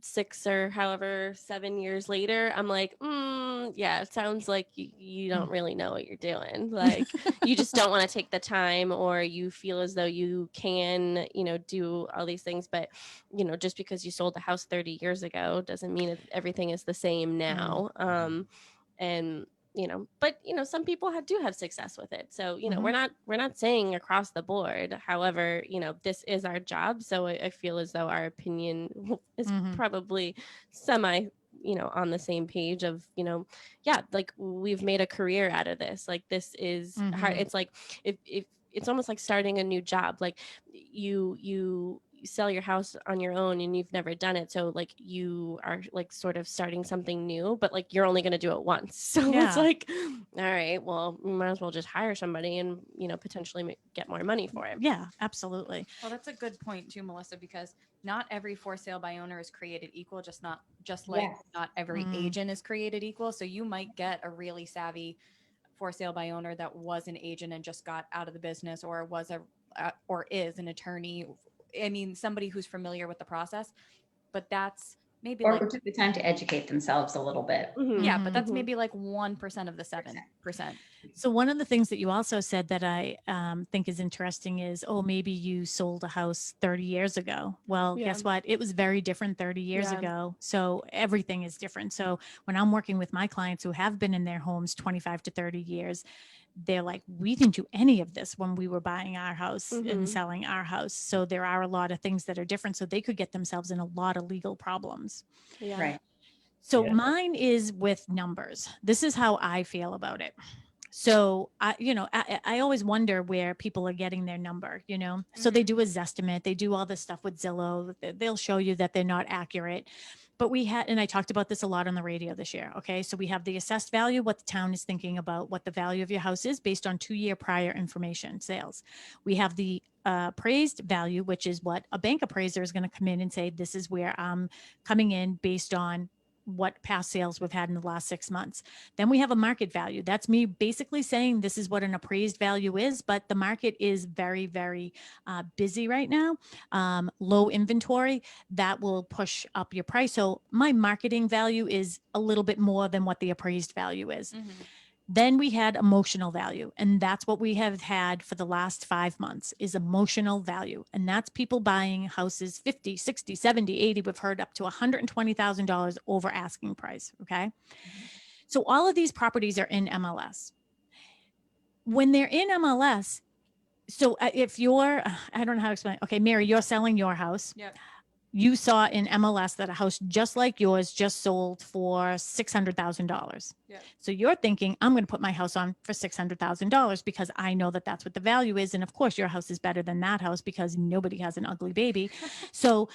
6 or however 7 years later, I'm like, yeah, it sounds like you don't really know what you're doing. Like you just don't want to take the time, or you feel as though you can, do all these things. But, just because you sold the house 30 years ago doesn't mean everything is the same now. And but some people do have success with it. So we're not saying across the board. However, this is our job, so I feel as though our opinion is probably semi on the same page of like we've made a career out of this. Like this is hard. It's like if it's almost like starting a new job. Like you sell your house on your own and you've never done it, so like you are like sort of starting something new, but like you're only going to do it once. So it's like, all right, well, we might as well just hire somebody and potentially get more money for it. Yeah, absolutely. Well, that's a good point too, Melissa, because not every for sale by owner is created equal, just like not every agent is created equal. So you might get a really savvy for sale by owner that was an agent and just got out of the business, or or is an attorney. I mean, somebody who's familiar with the process, but that's maybe or took the time to educate themselves a little bit. Yeah, but that's maybe like 1% of the 7%. So one of the things that you also said that I think is interesting is, maybe you sold a house 30 years ago. Well, guess what? It was very different 30 years ago. So everything is different. So when I'm working with my clients who have been in their homes 25 to 30 years, they're like, we didn't do any of this when we were buying our house and selling our house. So there are a lot of things that are different. So they could get themselves in a lot of legal problems. Yeah. Right. So mine is with numbers. This is how I feel about it. So I always wonder where people are getting their number, so they do a Zestimate, they do all this stuff with Zillow. They'll show you that they're not accurate. But and I talked about this a lot on the radio this year. Okay. So we have the assessed value, what the town is thinking about what the value of your house is based on 2-year prior information sales. We have the appraised value, which is what a bank appraiser is going to come in and say, this is where I'm coming in based on what past sales we've had in the last 6 months. Then we have a market value. That's me basically saying this is what an appraised value is, but the market is very, very busy right now. Low inventory, that will push up your price. So my marketing value is a little bit more than what the appraised value is. Then we had emotional value, and that's what we have had for the last 5 months is emotional value. And that's people buying houses 50, 60, 70, 80. We've heard up to $120,000 over asking price. Okay. So all of these properties are in MLS. When they're in MLS, so if you're, I don't know how to explain. Okay, Mary, you're selling your house. Yep. You saw in MLS that a house just like yours just sold for $600,000. Yep. So you're thinking, I'm going to put my house on for $600,000 because I know that that's what the value is. And of course, your house is better than that house because nobody has an ugly baby. So,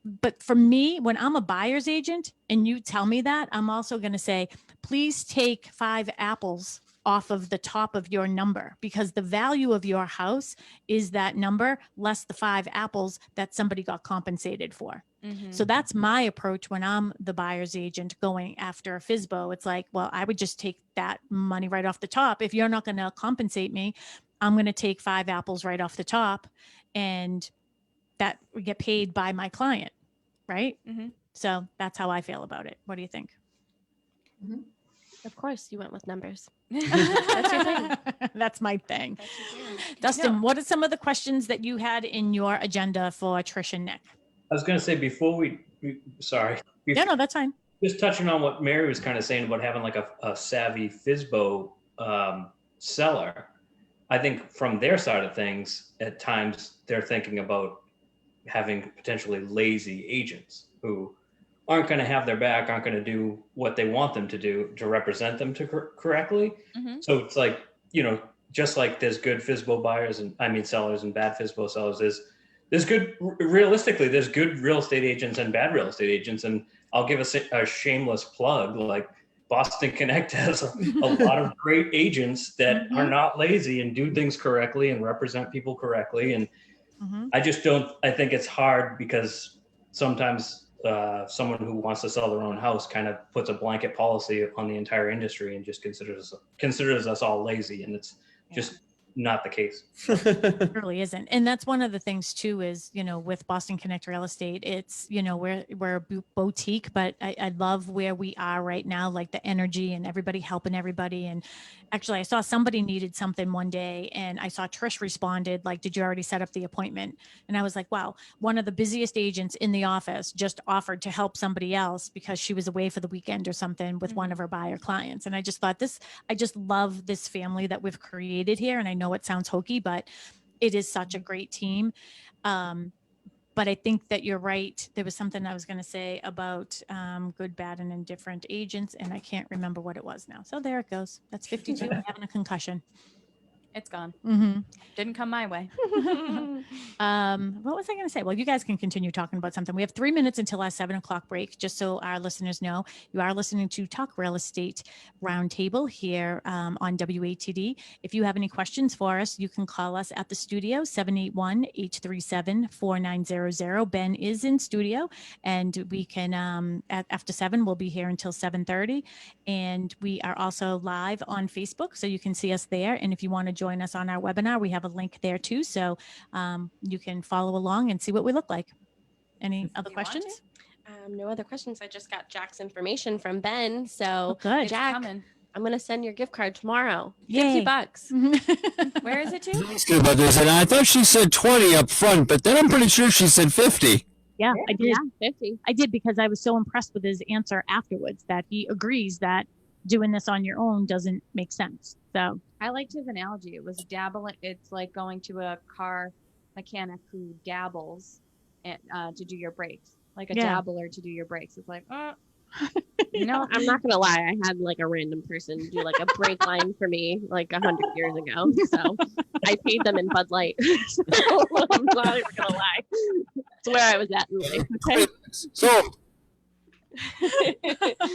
but for me, when I'm a buyer's agent and you tell me that, I'm also going to say, please take 5 apples off of the top of your number, because the value of your house is that number less the 5 apples that somebody got compensated for. So that's my approach when I'm the buyer's agent going after a Fsbo. It's like, well, I would just take that money right off the top. If you're not going to compensate me, I'm going to take 5 apples right off the top, and that would get paid by my client. Right. So that's how I feel about it. What do you think? Of course, you went with numbers. That's your thing. That's my thing. Dustin, what are some of the questions that you had in your agenda for Trish and Nick? I was going to say before No, that's fine. Just touching on what Mary was kind of saying about having like a savvy Fsbo seller. I think from their side of things, at times they're thinking about having potentially lazy agents who aren't going to have their back, aren't going to do what they want them to do to represent them correctly. So it's like, you know, just like there's good Fsbo buyers and sellers and bad Fsbo sellers, realistically, there's good real estate agents and bad real estate agents. And I'll give a shameless plug, like Boston Connect has a lot of great agents that are not lazy and do things correctly and represent people correctly. And I think it's hard because sometimes someone who wants to sell their own house kind of puts a blanket policy on the entire industry and just considers us all lazy. And it's just not the case. It really isn't. And that's one of the things too, is, you know, with Boston Connect Real Estate, it's, you know, we're a boutique, but I love where we are right now, like the energy and everybody helping everybody. And actually I saw somebody needed something one day and I saw Trish responded, like, did you already set up the appointment? And I was like, wow, one of the busiest agents in the office just offered to help somebody else because she was away for the weekend or something with one of her buyer clients. And I just thought I just love this family that we've created here. And I know it sounds hokey, but it is such a great team. But I think that you're right. There was something I was going to say about good, bad, and indifferent agents, and I can't remember what it was now. So there it goes. That's 52. I'm having a concussion. It's gone. Didn't come my way. What was I going to say? Well, you guys can continue talking about something. We have 3 minutes until our 7 o'clock break. Just so our listeners know, you are listening to Talk Real Estate Roundtable here on WATD. If you have any questions for us, you can call us at the studio, 781-837-4900. Ben is in studio, and we can, after 7, we'll be here until 7:30. And we are also live on Facebook, so you can see us there. And if you want to join us on our webinar, we have a link there too. So you can follow along and see what we look like. Any other questions? No other questions. I just got Jack's information from Ben. So good. Jack, I'm going to send your gift card tomorrow. Yay. $50. Where is it to? Asking about this, and I thought she said 20 up front, but then I'm pretty sure she said 50. Yeah, I did. 50. I did, because I was so impressed with his answer afterwards that he agrees that doing this on your own doesn't make sense. So I liked his analogy. It was dabbling. It's like going to a car mechanic who dabbles to do your brakes, like a dabbler to do your brakes. It's like, No, I'm not gonna lie. I had like a random person do like a brake line for me like 100 years ago. So I paid them in Bud Light. So I'm not even gonna lie. It's where I was at in life. Okay? So.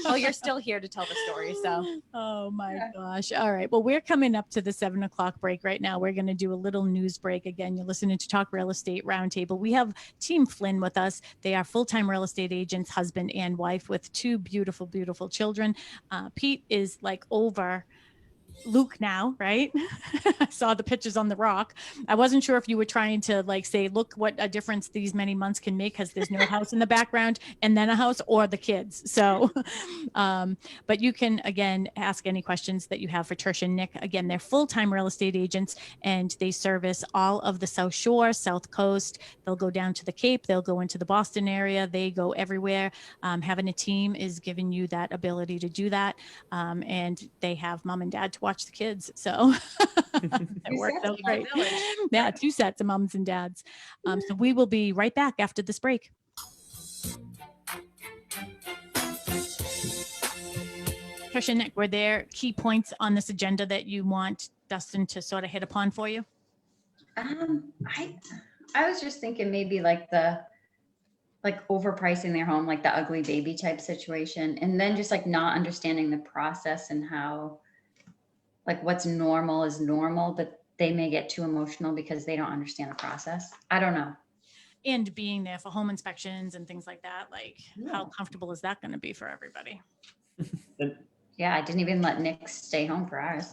Well, you're still here to tell the story, so. Oh my gosh. All right. Well, we're coming up to the 7 o'clock break right now. We're going to do a little news break. Again, you're listening to Talk Real Estate Roundtable. We have Team Flynn with us. They are full-time real estate agents, husband and wife, with 2 beautiful, beautiful children. Pete is like over Luke now, right? I saw the pictures on the rock. I wasn't sure if you were trying to like say, look what a difference these many months can make, because there's no house in the background and then a house, or the kids. So, but you can, again, ask any questions that you have for Trish and Nick. Again, they're full-time real estate agents, and they service all of the South Shore, South Coast. They'll go down to the Cape. They'll go into the Boston area. They go everywhere. Having a team is giving you that ability to do that. And they have mom and dad to watch the kids. So it works out great. Yeah, 2 sets of moms and dads. So we will be right back after this break. Trish and Nick, were there key points on this agenda that you want Dustin to sort of hit upon for you? I was just thinking maybe like overpricing their home, like the ugly baby type situation, and then just like not understanding the process and how like what's normal is normal, but they may get too emotional because they don't understand the process. I don't know. And being there for home inspections and things like that, like how comfortable is that going to be for everybody? Yeah, I didn't even let Nick stay home for ours.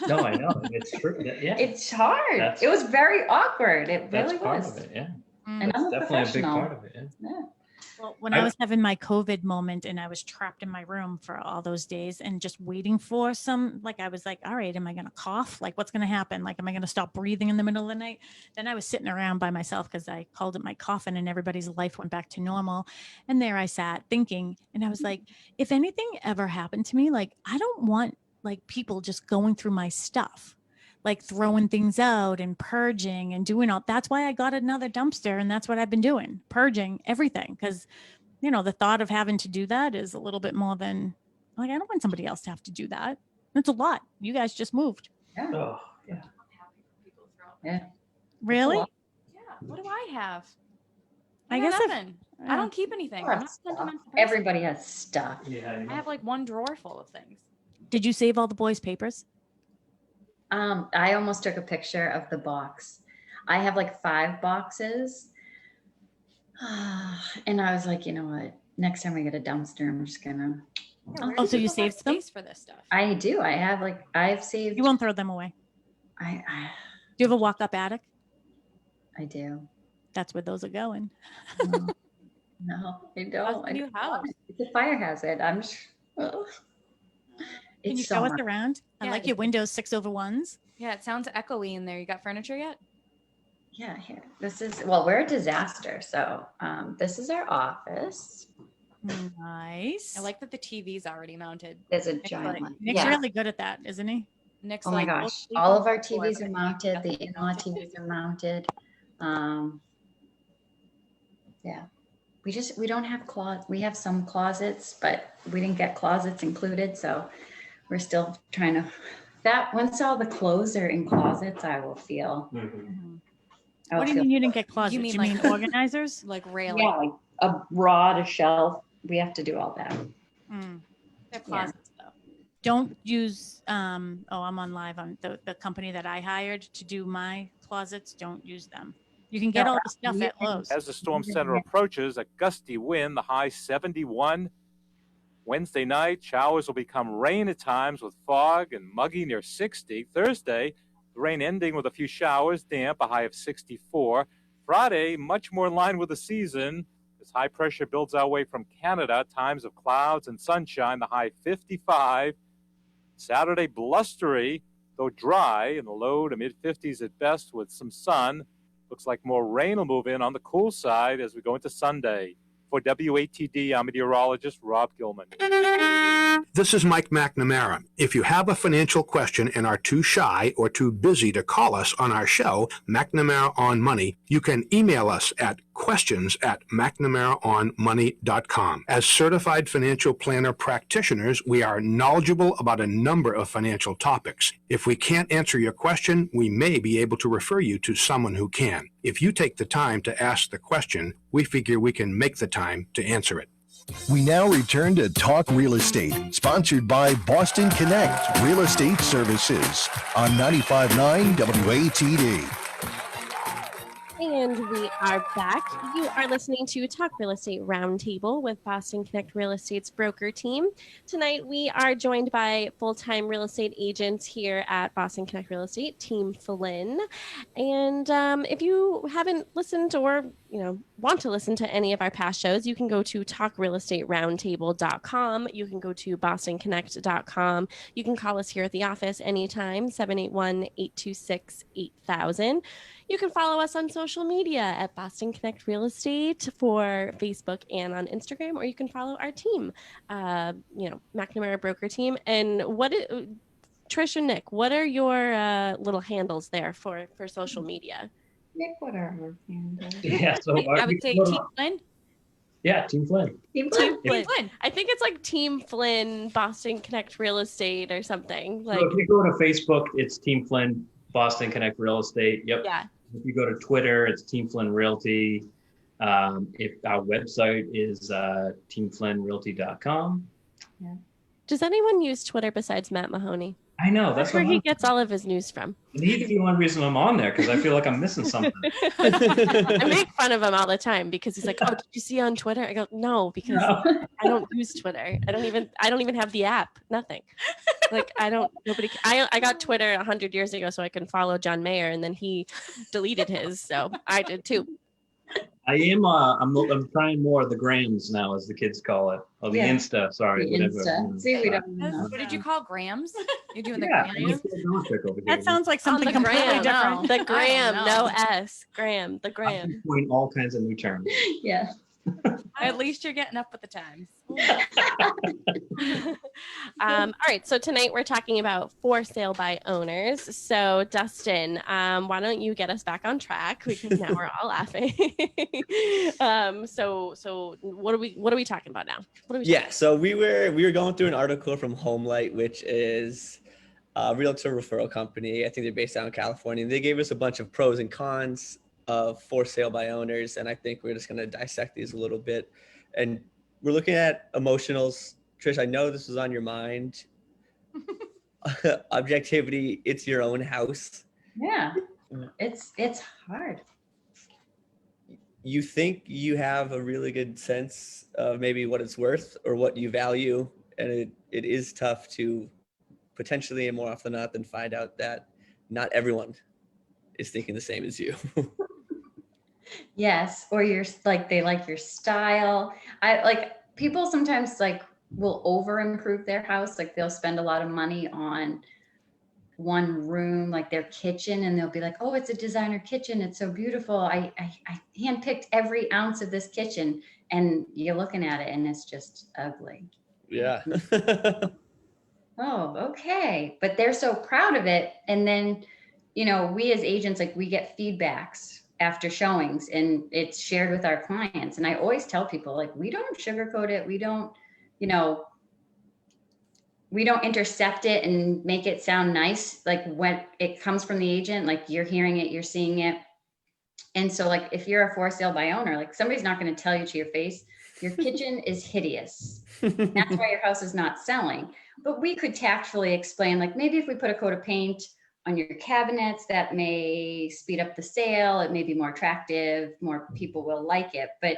No, I know. It's true. Yeah. It's hard. It was very awkward. It That's really part was. of it, yeah. And That's I'm a definitely a big professional. part of it, yeah. Well, when I was having my COVID moment and I was trapped in my room for all those days and just waiting for I was like, all right, am I going to cough? Like, what's going to happen? Like, am I going to stop breathing in the middle of the night? Then I was sitting around by myself because I called it my coffin and everybody's life went back to normal. And there I sat thinking, and I was like, if anything ever happened to me, like, I don't want like people just going through my stuff, like throwing things out and purging and doing all. That's why I got another dumpster, and that's what I've been doing, purging everything. Because, the thought of having to do that is a little bit more than like, I don't want somebody else to have to do that. It's a lot. You guys just moved. Yeah. Oh, yeah. Yeah. Really? Yeah. What do I have? I guess nothing. I don't keep anything. I'm not a sentimental person. Everybody has stuff. Yeah. I have like one drawer full of things. Did you save all the boys' papers? I almost took a picture of the box. I have like 5 boxes. And I was like, you know what? Next time I get a dumpster, I'm just gonna. Oh, so you saved them? For this stuff. I do. I have I've saved. You won't throw them away. Do you have a walk-up attic? I do. That's where those are going. No, I don't. New house. It's a fire hazard. I'm. Can you show us around? I like your windows 6/1s. Yeah, it sounds echoey in there. You got furniture yet? Yeah, here. We're a disaster. So this is our office. Nice. I like that the TV's already mounted. There's a giant one. Nick's really good at that, isn't he? Nick's oh my gosh. All of our TVs are mounted. The in-law TVs are mounted. Yeah. We don't have we have some closets, but we didn't get closets included. So we're still trying to, once all the clothes are in closets, I will feel. Mm-hmm. What do you mean you didn't get closets? You mean organizers? Like railing? Yeah, like a rod, a shelf. We have to do all that. They're closets though. Don't use, I'm on live on the company that I hired to do my closets. Don't use them. You can get all the stuff at Lowe's. As the storm center approaches, a gusty wind, the high 71. Wednesday night, showers will become rain at times with fog and muggy near 60. Thursday, the rain ending with a few showers, damp, a high of 64. Friday, much more in line with the season. As high pressure builds our way from Canada, times of clouds and sunshine, the high 55. Saturday, blustery, though dry, in the low to mid-50s at best with some sun. Looks like more rain will move in on the cool side as we go into Sunday. For WATD, I'm meteorologist Rob Gilman. This is Mike McNamara. If you have a financial question and are too shy or too busy to call us on our show, McNamara on Money, you can email us at questions@mcnamaraonmoney.com. As certified financial planner practitioners, we are knowledgeable about a number of financial topics. If we can't answer your question, we may be able to refer you to someone who can. If you take the time to ask the question, we figure we can make the time to answer it. We now return to Talk Real Estate, sponsored by Boston Connect Real Estate Services on 95.9 WATD. And we are back. You are listening to Talk Real Estate Roundtable with Boston Connect Real Estate's broker team. Tonight, we are joined by full-time real estate agents here at Boston Connect Real Estate, Team Flynn. And if you haven't listened or want to listen to any of our past shows, you can go to talkrealestateroundtable.com. You can go to bostonconnect.com. You can call us here at the office anytime, 781-826-8000. You can follow us on social media at Boston Connect Real Estate for Facebook and on Instagram, or you can follow our team, McNamara Broker Team. And Trish and Nick, what are your little handles there for social media? Nick, what are her handles? Yeah, so I would say Team Flynn. Yeah, Team Flynn. Team Flynn. I think it's like Team Flynn, Boston Connect Real Estate or something. So if you go to Facebook, it's Team Flynn, Boston Connect Real Estate. Yep. Yeah. If you go to Twitter, it's Team Flynn Realty. If our website is teamflynnrealty.com. Yeah. Does anyone use Twitter besides Matt Mahoney? I know. That's where what he gets all of his news from. And he's the only reason I'm on there because I feel like I'm missing something. I make fun of him all the time because he's like, "Oh, did you see on Twitter?" I go, "No, because I don't use Twitter. I don't even have the app. Nothing. Like I got Twitter 100 years ago so I can follow John Mayer, and then he deleted his, so I did too. I am. I'm trying more of the grams now, as the kids call it, or the Insta. Sorry, The whatever. Insta. See, we don't What did you call grams? You're doing Yeah, the grams? That sounds like something the completely gram, different. The gram, know. no S. Gram, the I gram. can coin all kinds of new terms. Yeah. At least you're getting up with the times. All right, so tonight we're talking about for sale by owners. So Dustin, why don't you get us back on track, because now we're all laughing. So what are we talking about now? So we were going through an article from Homelight, which is a realtor referral company. I think they're based out in California. They gave us a bunch of pros and cons of for sale by owners, and I think we're just going to dissect these a little bit. And we're looking at emotionals. Trish, I know this was on your mind. Objectivity, it's your own house. Yeah, it's hard. You think you have a really good sense of maybe what it's worth or what you value, and it is tough to potentially, and more often than not, find out that not everyone is thinking the same as you. Yes, or you're like, they like your style. I like people sometimes like will over improve their house. Like they'll spend a lot of money on one room, like their kitchen, and they'll be like, oh, it's a designer kitchen. It's so beautiful. I handpicked every ounce of this kitchen, and you're looking at it and it's just ugly. Yeah. Oh, okay. But they're so proud of it. And then, we as agents, like we get feedbacks after showings and it's shared with our clients. And I always tell people, like, we don't sugarcoat it. We don't, we don't intercept it and make it sound nice. Like when it comes from the agent, like you're hearing it, you're seeing it. And so like, if you're a for sale by owner, like somebody's not going to tell you to your face, your kitchen is hideous. That's why your house is not selling. But we could tactfully explain, like maybe if we put a coat of paint on your cabinets, that may speed up the sale. It may be more attractive. More people will like it. But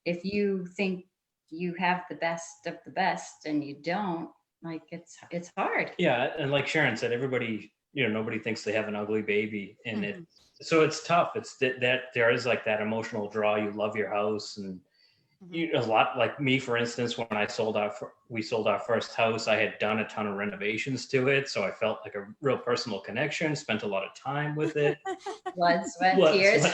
if you think you have the best of the best and you don't, like it's hard. Yeah, and like Sharon said, everybody, nobody thinks they have an ugly baby, and so it's tough. It's that there is like that emotional draw. You love your house, and a lot like me, for instance, when we sold our first house, I had done a ton of renovations to it, so I felt like a real personal connection. Spent a lot of time with it. Blood, sweat, tears.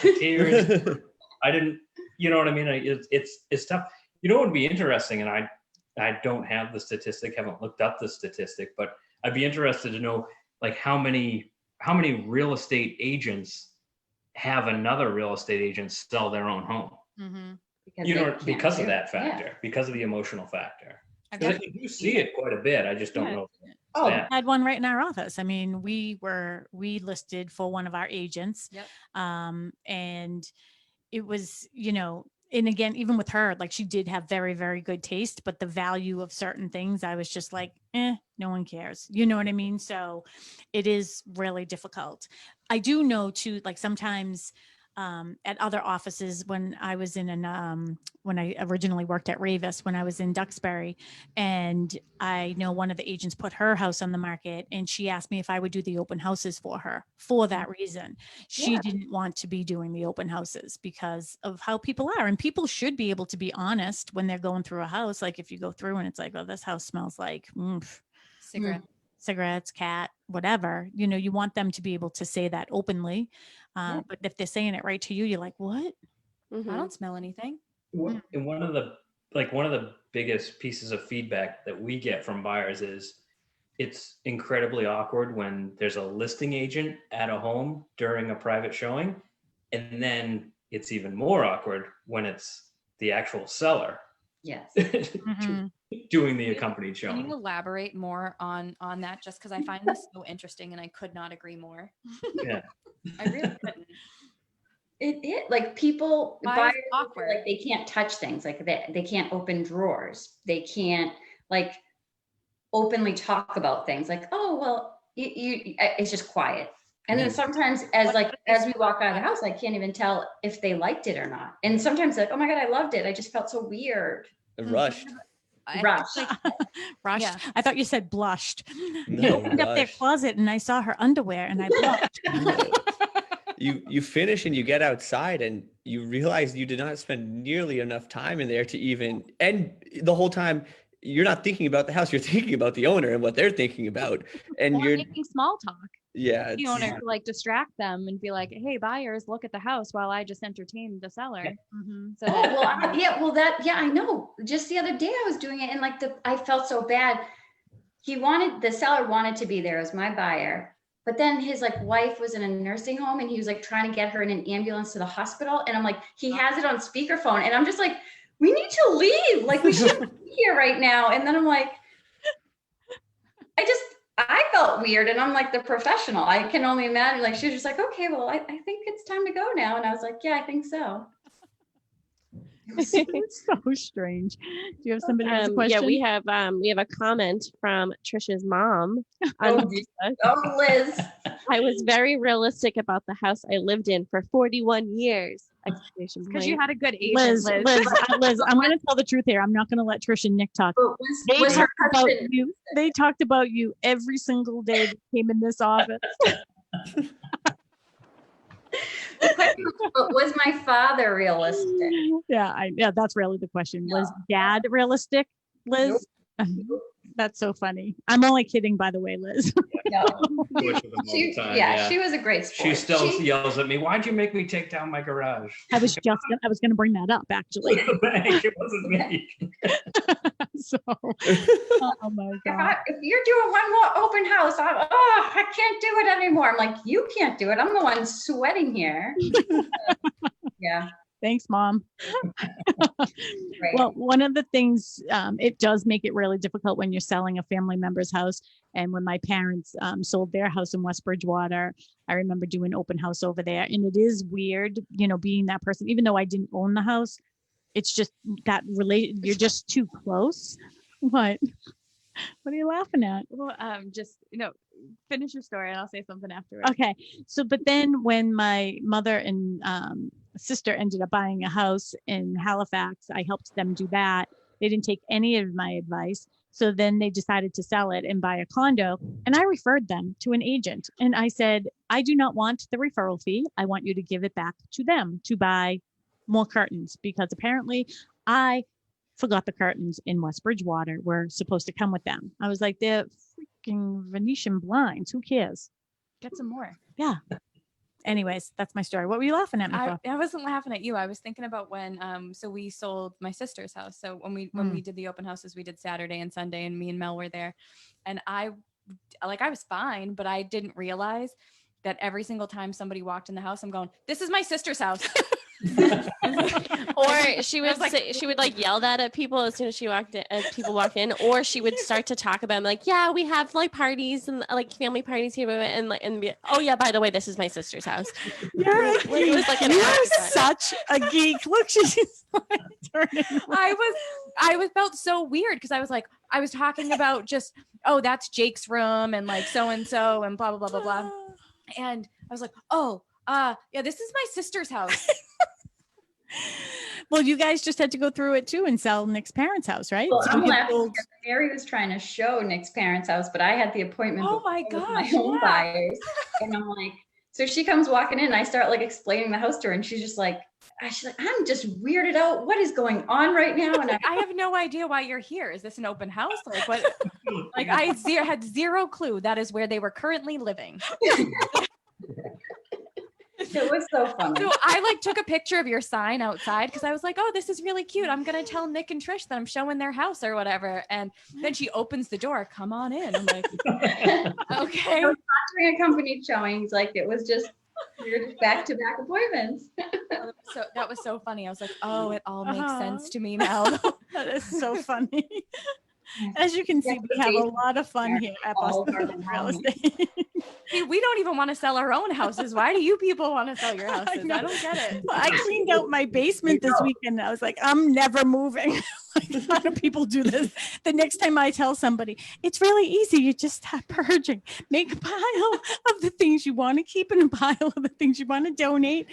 I didn't, you know what I mean? It's tough. What would be interesting, and I don't have the statistic, haven't looked up the statistic, but I'd be interested to know like how many real estate agents have another real estate agent sell their own home. Because of that factor, because of the emotional factor. You see it quite a bit. I just don't know. Oh, we had one right in our office. I mean, we listed for one of our agents. Yep. And it was, and again, even with her, like she did have very, very good taste, but the value of certain things, I was just like, no one cares. You know what I mean? So it is really difficult. I do know too, like sometimes at other offices when I was in when I originally worked at Ravis, when I was in Duxbury, and I know one of the agents put her house on the market and she asked me if I would do the open houses for her for that reason. She didn't want to be doing the open houses because of how people are, and people should be able to be honest when they're going through a house. Like if you go through and it's like, oh, this house smells like cigarettes, cat, whatever, you want them to be able to say that openly. But if they're saying it right to you, you're like, what? I don't smell anything. And one of the biggest pieces of feedback that we get from buyers is it's incredibly awkward when there's a listing agent at a home during a private showing. And then it's even more awkward when it's the actual seller. Yes. Doing the accompanied showing. Can you elaborate more on that? Just because I find this so interesting and I could not agree more. Yeah. I really couldn't. It like people Why is buyers it awkward? like they can't touch things, like they can't open drawers. They can't like openly talk about things like, oh, well, it's just quiet. And then sometimes as we walk out of the house, I can't even tell if they liked it or not. And sometimes like, oh my God, I loved it. I just felt so weird. Rushed. Rushed. Rushed. Yeah. I thought you said blushed. No, You opened up their rushed. closet and I saw her underwear and I blushed. You finish and you get outside and you realize you did not spend nearly enough time in there to even, and the whole time you're not thinking about the house, you're thinking about the owner and what they're thinking about. And Or you're, making small talk. yeah, The owner to like distract them and be like, hey, buyers, look at the house while I just entertain the seller. So I know. Just the other day I was doing it and I felt so bad. The seller wanted to be there as my buyer, but then his wife was in a nursing home and he was trying to get her in an ambulance to the hospital. And I'm like, he has it on speakerphone. And I'm just like, we need to leave. We shouldn't be here right now. And then I'm like, I felt weird. And I'm like the professional. I can only imagine. She was just like, okay, well, I think it's time to go now. And I was like, yeah, I think so. It's so strange. Do you have somebody who has a question? Yeah, we have a comment from Trisha's mom. Liz. I was very realistic about the house I lived in for 41 years. Because you had a good agent, Liz, I'm going to tell the truth here. I'm not going to let Trish and Nick talk. They talked about you every single day that came in this office. But was my father realistic? Yeah, that's really the question. Was Dad realistic, Liz? Nope. That's so funny. I'm only kidding, by the way, Liz. No. She was a great sport. She still yells at me, why'd you make me take down my garage? I was going to bring that up, actually. It wasn't me. So, oh my God. If you're doing one more open house, I can't do it anymore. I'm like, you can't do it. I'm the one sweating here. Yeah. Thanks, Mom. Right. Well, one of the things, it does make it really difficult when you're selling a family member's house. And when my parents sold their house in West Bridgewater, I remember doing open house over there. And it is weird, being that person, even though I didn't own the house, it's just that you're just too close. What are you laughing at? Well, just, finish your story and I'll say something afterwards. Okay. So, but then when my mother and sister ended up buying a house in Halifax, I helped them do that. They didn't take any of my advice. So then they decided to sell it and buy a condo. And I referred them to an agent. And I said, I do not want the referral fee. I want you to give it back to them to buy more curtains, because apparently I forgot the curtains in West Bridgewater were supposed to come with them. I was like, they're freaking Venetian blinds. Who cares? Get some more. Yeah. Anyways, that's my story. What were you laughing at me for? I wasn't laughing at you. I was thinking about when, so we sold my sister's house. So when we did the open houses, we did Saturday and Sunday, and me and Mel were there. And I was fine, but I didn't realize that every single time somebody walked in the house, I'm going, this is my sister's house. Or she would she would yell that at people as soon as people walked in, or she would start to talk about them, yeah, we have parties and family parties here, and be, oh yeah, by the way, this is my sister's house. You're such a geek. Look, she's turning. I felt so weird because I was talking about just, oh, that's Jake's room and so and so and blah blah blah blah blah, and I was like, oh, yeah, this is my sister's house. Well, you guys just had to go through it too and sell Nick's parents' house, right? Well, I'm laughing because Mary was trying to show Nick's parents' house, but I had the appointment with my own buyers. And I'm like, so she comes walking in and I start explaining the house to her, and she's just like, I'm just weirded out. What is going on right now? And I have no idea why you're here. Is this an open house? What? I had zero clue that is where they were currently living. It was so funny. So I took a picture of your sign outside because I was like, oh, this is really cute. I'm going to tell Nick and Trish that I'm showing their house or whatever. And then she opens the door, come on in. I'm like, okay. I was not doing accompanied showings. It was just, we were just back-to-back appointments. So that was so funny. I was like, oh, it all makes sense to me now. That is so funny. As you can see, we have a lot of fun here at Boston Real Estate. Hey, we don't even want to sell our own houses. Why do you people want to sell your houses? I don't get it. Well, I cleaned out my basement this weekend. I was like, I'm never moving. Like, how do people do this? The next time I tell somebody, it's really easy. You just start purging. Make a pile of the things you want to keep and a pile of the things you want to donate.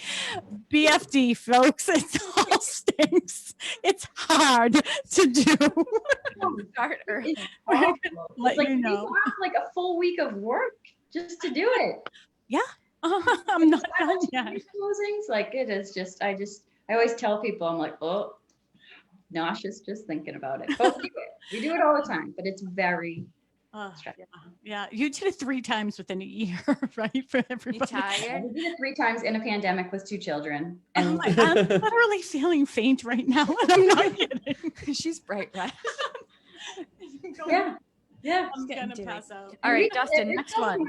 BFD, folks. It all stinks. It's hard to do. Start early. Let It's like you you know. have like a full week of work just to do it. Yeah. I'm not done yet. Closings, like it is just, I always tell people, I'm like, oh, nauseous just thinking about it. But we do it. We do it all the time, but it's very stressful. Yeah, you did it 3 times within a year, right? For everybody. I did it 3 times in a pandemic with 2 children. And Oh my God, I'm literally feeling faint right now. And I'm not kidding. She's bright red. yeah. Yeah. I'm gonna pass out. All right, Dustin, next one.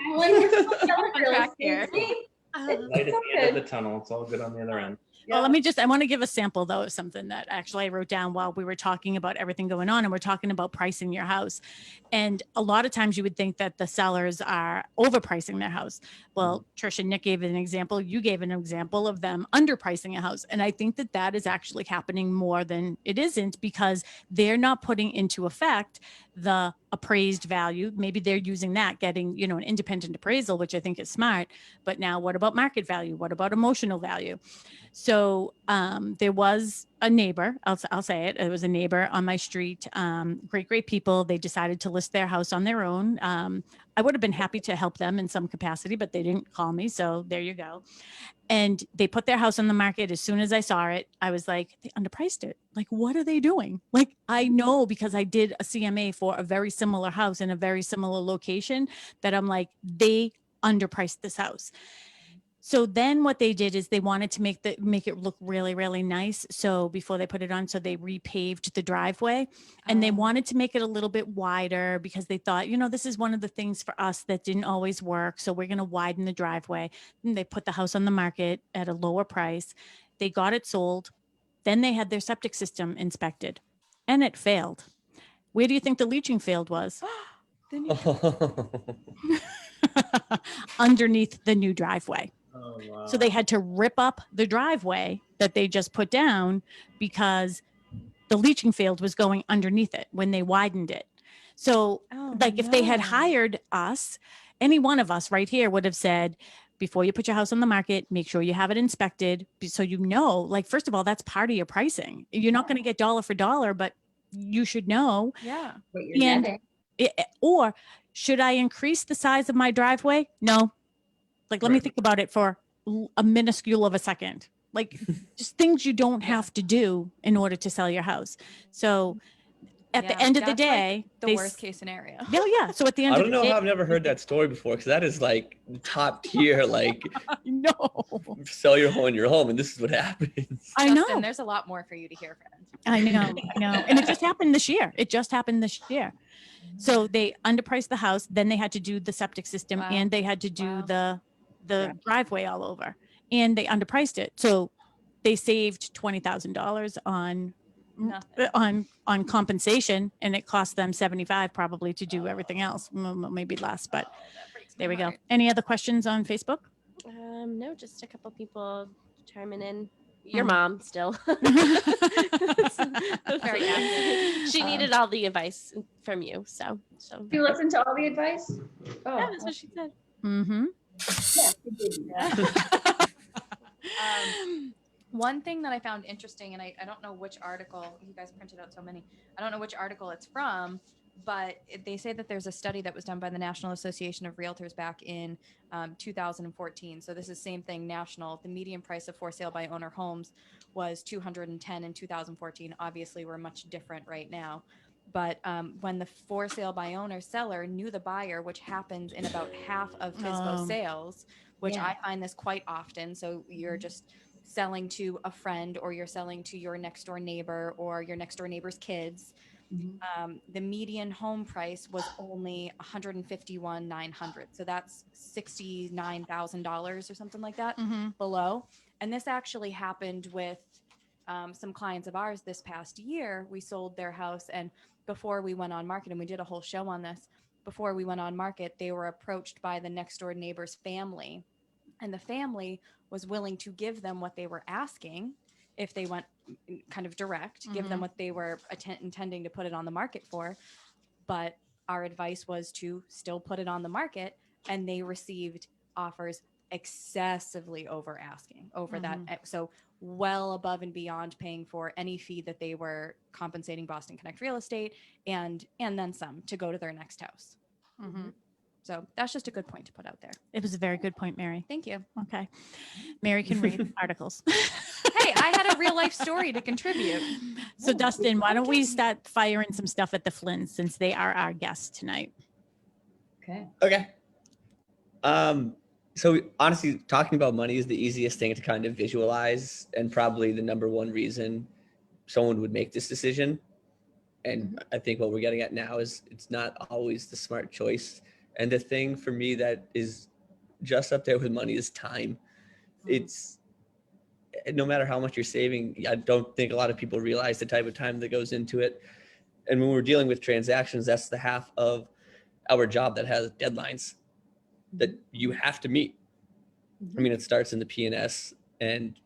Track here. Light at the end of the tunnel. It's all good on the other end. Well, I want to give a sample though of something that actually I wrote down while we were talking about everything going on, and we're talking about pricing your house. And a lot of times you would think that the sellers are overpricing their house. Well, Trish and Nick gave an example. You gave an example of them underpricing a house. And I think that that is actually happening more than it isn't, because they're not putting into effect the appraised value. Maybe they're using that, getting, an independent appraisal, which I think is smart. But now what about market value? What about emotional value? So there was a neighbor, I'll say it. It was a neighbor on my street. Great people. They decided to list their house on their own. I would have been happy to help them in some capacity, but they didn't call me. So there you go. And they put their house on the market. As soon as I saw it, I was like, they underpriced it. Like, what are they doing? Like, I know, because I did a CMA for a very similar house in a very similar location, that I'm like, they underpriced this house. So then what they did is they wanted to make it look really, really nice. So before they put it on, so they repaved the driveway, and they wanted to make it a little bit wider, because they thought, this is one of the things for us that didn't always work. So we're going to widen the driveway. And they put the house on the market at a lower price. They got it sold. Then they had their septic system inspected, and it failed. Where do you think the leaching field was? Underneath the new driveway. Oh, wow. So they had to rip up the driveway that they just put down, because the leaching field was going underneath it when they widened it. So if they had hired us, any one of us right here would have said, before you put your house on the market, make sure you have it inspected. So, first of all, that's part of your pricing. You're not going to get dollar for dollar, but you should know. Yeah. What you're getting. Or should I increase the size of my driveway? No. Let me think about it for a minuscule of a second. Just things you don't have to do in order to sell your house. So at the end of the day, the worst case scenario. Yeah. So at the end I of don't the know day, how I've never heard that story before, because that is like top tier, no, sell your home, and this is what happens. I know. Dustin, there's a lot more for you to hear, friend. I know. And it just happened this year. So they underpriced the house. Then they had to do the septic system, and they had to do the driveway all over, and they underpriced it. So they saved $20,000 on compensation, and it cost them $75 probably to do everything else, maybe less, but there we go. Any other questions on Facebook? No, just a couple people chiming in. Your mom still. Very active. She needed all the advice from you. So You listen to all the advice? Oh, yeah, that's what she said. Mm-hmm. One thing that I found interesting, and I don't know which article, you guys printed out so many, I don't know which article it's from, but they say that there's a study that was done by the National Association of Realtors back in 2014. So this is same thing, national. The median price of for sale by owner homes was 210 in 2014. Obviously, we're much different right now. But when the for sale by owner seller knew the buyer, which happens in about half of Fsbo sales, which I find this quite often. So you're just selling to a friend, or you're selling to your next door neighbor or your next door neighbor's kids. The median home price was only $151,900. So that's $69,000 or something like that below. And this actually happened with some clients of ours this past year. We sold their house, and before we went on market, and we did a whole show on this, before we went on market, they were approached by the next door neighbor's family, and the family was willing to give them what they were asking. if they went kind of direct, give them what they were intending to put it on the market for. But our advice was to still put it on the market, and they received offers excessively over asking over that. So well above and beyond paying for any fee that they were compensating Boston Connect Real Estate and then some to go to their next house. So that's just a good point to put out there. It was a very good point, Mary. Thank you. Okay. Mary can read articles. Hey, I had a real life story to contribute. So Dustin, why don't we start firing some stuff at the Flynns since they are our guests tonight? Okay. So honestly, talking about money is the easiest thing to kind of visualize, and probably the number one reason someone would make this decision. And I think what we're getting at now is it's not always the smart choice. And the thing for me that is just up there with money is time. It's no matter how much you're saving, I don't think a lot of people realize the type of time that goes into it. And when we're dealing with transactions, that's the half of our job that has deadlines that you have to meet. I mean, it starts in the P&S, and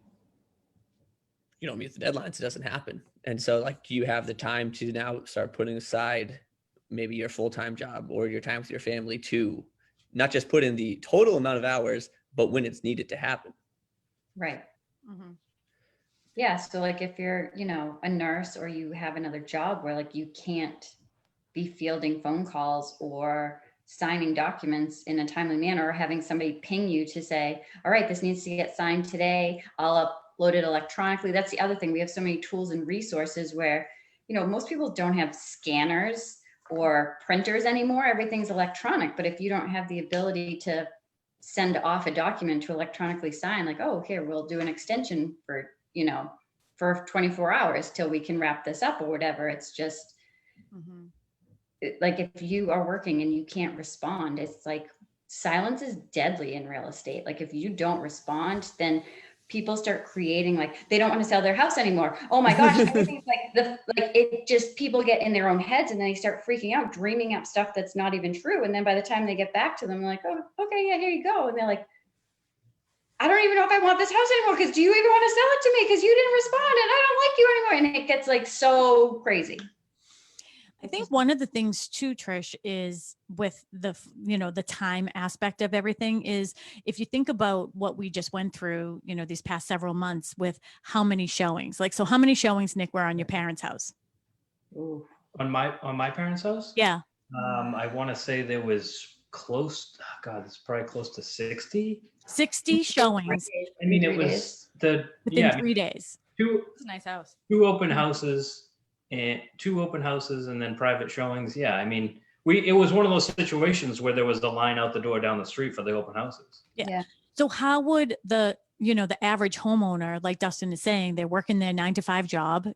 you don't meet the deadlines, it doesn't happen. And so like, do you have the time to now start putting aside maybe your full-time job or your time with your family to not just put in the total amount of hours, but when it's needed to happen? Right. Yeah. So like if you're, a nurse or you have another job where like you can't be fielding phone calls or signing documents in a timely manner, or having somebody ping you to say, all right, this needs to get signed today, I'll upload it electronically. That's the other thing. We have so many tools and resources where, most people don't have scanners or printers anymore. Everything's electronic. But if you don't have the ability to send off a document to electronically sign, like, oh, here, we'll do an extension for, for 24 hours till we can wrap this up or whatever. It's just like, if you are working and you can't respond, it's like silence is deadly in real estate. Like if you don't respond, then people start creating, like, they don't want to sell their house anymore. Oh my gosh. Everything's people get in their own heads, and then they start freaking out, dreaming up stuff that's not even true. And then by the time they get back to them, they're like, oh, okay, yeah, here you go. And they're like, I don't even know if I want this house anymore, because do you even want to sell it to me? Because you didn't respond and I don't like you anymore. And it gets like so crazy. I think one of the things too, Trish, is with the time aspect of everything is, if you think about what we just went through, these past several months with how many showings, so how many showings, Nick, were on your parents' house? Ooh. On my parents' house? Yeah. I want to say there was it's probably close to 60. 60 showings. I mean, it was within 3 days. It's a nice house. Two open houses and then private showings. Yeah. I mean, it was one of those situations where there was a line out the door down the street for the open houses. Yeah. So how would the average homeowner, like Dustin is saying, they're working their 9-to-5 job,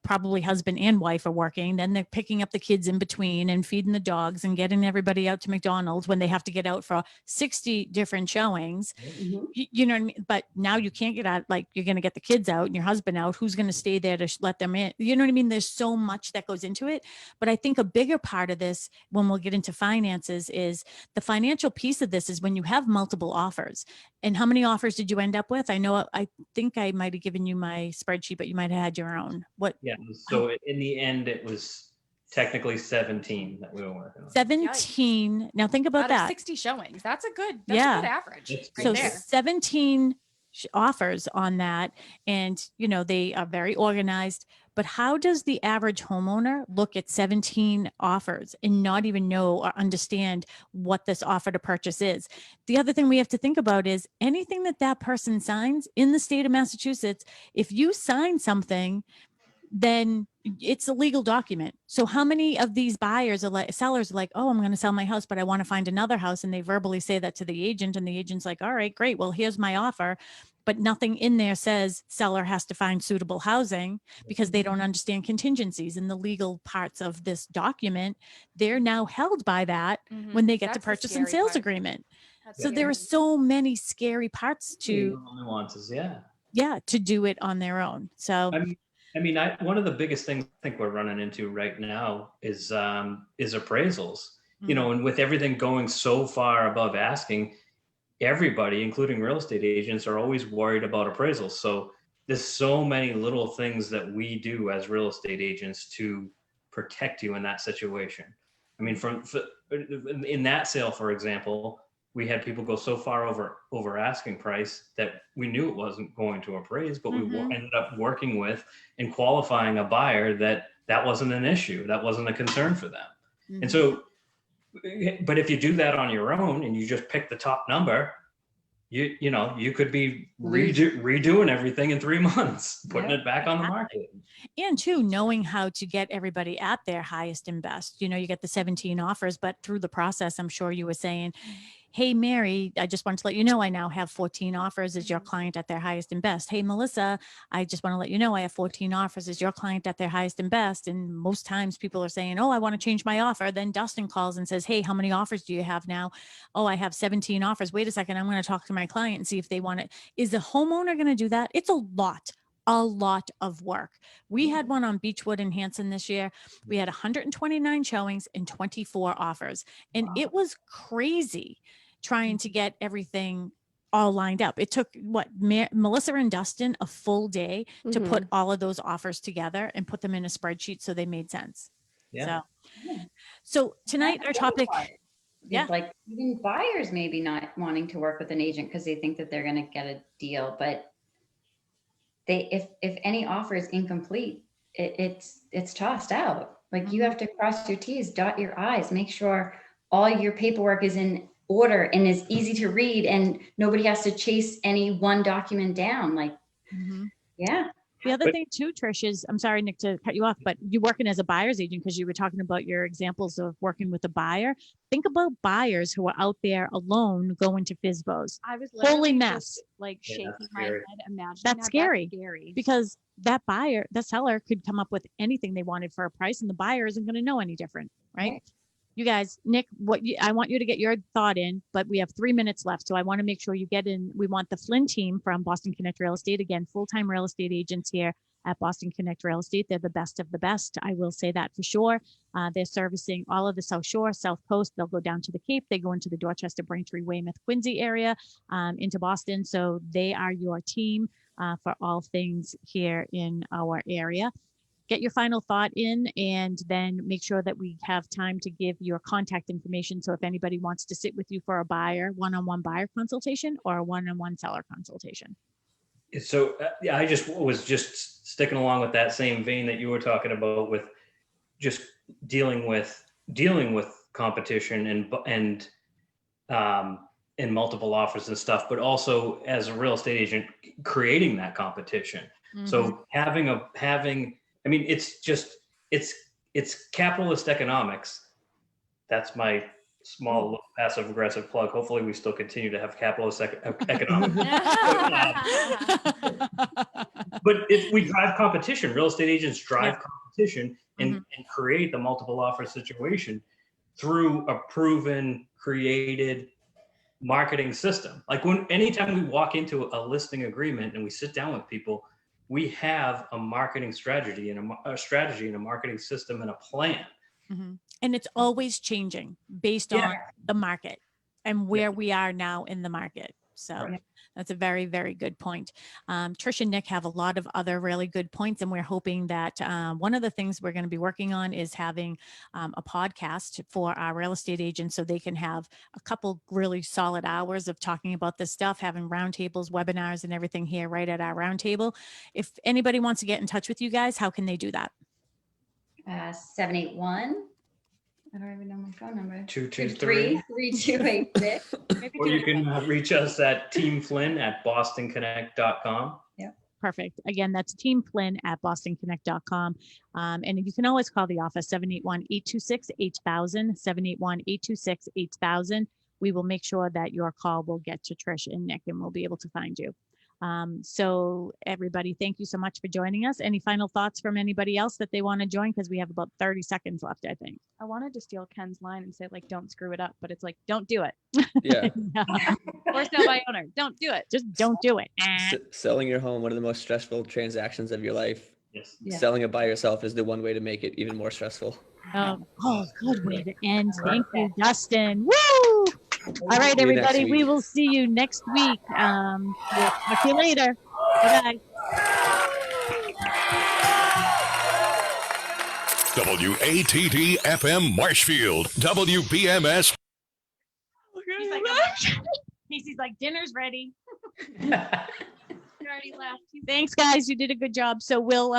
probably husband and wife are working. Then they're picking up the kids in between and feeding the dogs and getting everybody out to McDonald's when they have to get out for 60 different showings. You know what I mean? But now you can't get out, like you're going to get the kids out and your husband out. Who's going to stay there to let them in? You know what I mean? There's so much that goes into it. But I think a bigger part of this, when we'll get into finances, is the financial piece of this is when you have multiple offers. And how many offers did you end up with? I think I might have given you my spreadsheet, but you might have had your own. What? Yeah. So in the end, it was technically 17 that we were working on. 17. Yikes. Now think about out that. Of 60 showings. That's a good average. So 17 offers on that. And, they are very organized. But how does the average homeowner look at 17 offers and not even know or understand what this offer to purchase is? The other thing we have to think about is anything that person signs in the state of Massachusetts, if you sign something, then it's a legal document. So how many of these sellers are like, oh, I'm going to sell my house, but I want to find another house. And they verbally say that to the agent, and the agent's like, all right, great. Well, here's my offer. But nothing in there says seller has to find suitable housing, because they don't understand contingencies and the legal parts of this document. They're now held by that when they get to purchase and sales agreement. So there are so many scary parts to nuances. to do it on their own. So one of the biggest things I think we're running into right now is appraisals. And with everything going so far above asking, everybody, including real estate agents, are always worried about appraisals. So there's so many little things that we do as real estate agents to protect you in that situation. I mean, in that sale, for example, we had people go so far over asking price that we knew it wasn't going to appraise, but we ended up working with and qualifying a buyer that wasn't an issue, that wasn't a concern for them. And so, but if you do that on your own and you just pick the top number, you could be redoing everything in 3 months, putting it back on the market. And too, knowing how to get everybody at their highest and best. You get the 17 offers, but through the process, I'm sure you were saying, hey, Mary, I just want to let you know I now have 14 offers as your client at their highest and best. Hey, Melissa, I just want to let you know I have 14 offers as your client at their highest and best. And most times people are saying, oh, I want to change my offer. Then Dustin calls and says, hey, how many offers do you have now? Oh, I have 17 offers. Wait a second. I'm going to talk to my client and see if they want it. Is the homeowner going to do that? It's a lot of work. We had one on Beechwood in Hanson this year. We had 129 showings and 24 offers. And it was crazy trying to get everything all lined up. It took Melissa and Dustin a full day to put all of those offers together and put them in a spreadsheet so they made sense. Yeah. So tonight our topic, like even buyers maybe not wanting to work with an agent because they think that they're going to get a deal, but if any offer is incomplete, it's tossed out. Like you have to cross your T's, dot your I's, make sure all your paperwork is in order and is easy to read and nobody has to chase any one document down. Like, The other thing too, Trish, is, I'm sorry, Nick, to cut you off, but you're working as a buyer's agent because you were talking about your examples of working with a buyer. Think about buyers who are out there alone going to Fsbos. I was Holy mess. Shaking my head. Imagine That's scary because that seller could come up with anything they wanted for a price and the buyer isn't going to know any different, right? You guys, Nick, I want you to get your thought in, but we have 3 minutes left. So I want to make sure you get in. We want the Flynn team from Boston Connect Real Estate. Again, full-time real estate agents here at Boston Connect Real Estate. They're the best of the best. I will say that for sure. They're servicing all of the South Shore, South Coast. They'll go down to the Cape. They go into the Dorchester, Braintree, Weymouth, Quincy area, into Boston. So they are your team for all things here in our area. Get your final thought in and then make sure that we have time to give your contact information. So if anybody wants to sit with you for a one-on-one buyer consultation or a one-on-one seller consultation. So I was sticking along with that same vein that you were talking about with just dealing with competition and multiple offers and stuff, but also as a real estate agent, creating that competition. So I mean, it's capitalist economics. That's my small passive aggressive plug. Hopefully we still continue to have capitalist economics. But we drive competition. Real estate agents drive competition and create the multiple offer situation through a proven, created marketing system. Like anytime we walk into a listing agreement and we sit down with people, we have a marketing strategy and a marketing system and a plan. And it's always changing based on the market and where we are now in the market. So that's a very, very good point. Trish and Nick have a lot of other really good points, and we're hoping that one of the things we're going to be working on is having a podcast for our real estate agents so they can have a couple really solid hours of talking about this stuff, having roundtables, webinars, and everything here right at our roundtable. If anybody wants to get in touch with you guys, how can they do that? 781. I don't even know my phone number. 223-3286. Or you can reach us at teamflynn@bostonconnect.com. Yeah. Perfect. Again, that's teamflynn@bostonconnect.com. And you can always call the office 781-826-8000, 781-826-8000. We will make sure that your call will get to Trish and Nick and we'll be able to find you. So everybody, thank you so much for joining us. Any final thoughts from anybody else that they want to join? Because we have about 30 seconds left, I think. I wanted to steal Ken's line and say, like, don't screw it up, but it's like, don't do it. Yeah. Or sell by owner. Don't do it. Just don't do it. Selling your home, one of the most stressful transactions of your life. Yes. Yeah. Selling it by yourself is the one way to make it even more stressful. Good way to end. Thank you, Dustin. Woo! All right, everybody. We will see you next week. We'll talk to you later. Bye-bye. WATD FM Marshfield, WBMS. He's like, Casey's like, dinner's ready. You already left. Thanks, guys. You did a good job. So we'll,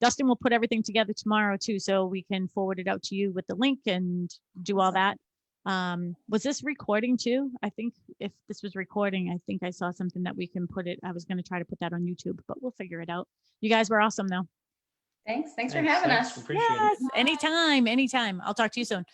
Dustin will put everything together tomorrow too, so we can forward it out to you with the link and do all that. Was this recording too? I think if this was recording, I think I saw something that we can put it. I was going to try to put that on YouTube, but we'll figure it out. You guys were awesome though. Thanks for having us. Appreciate Yes, it. anytime. I'll talk to you soon.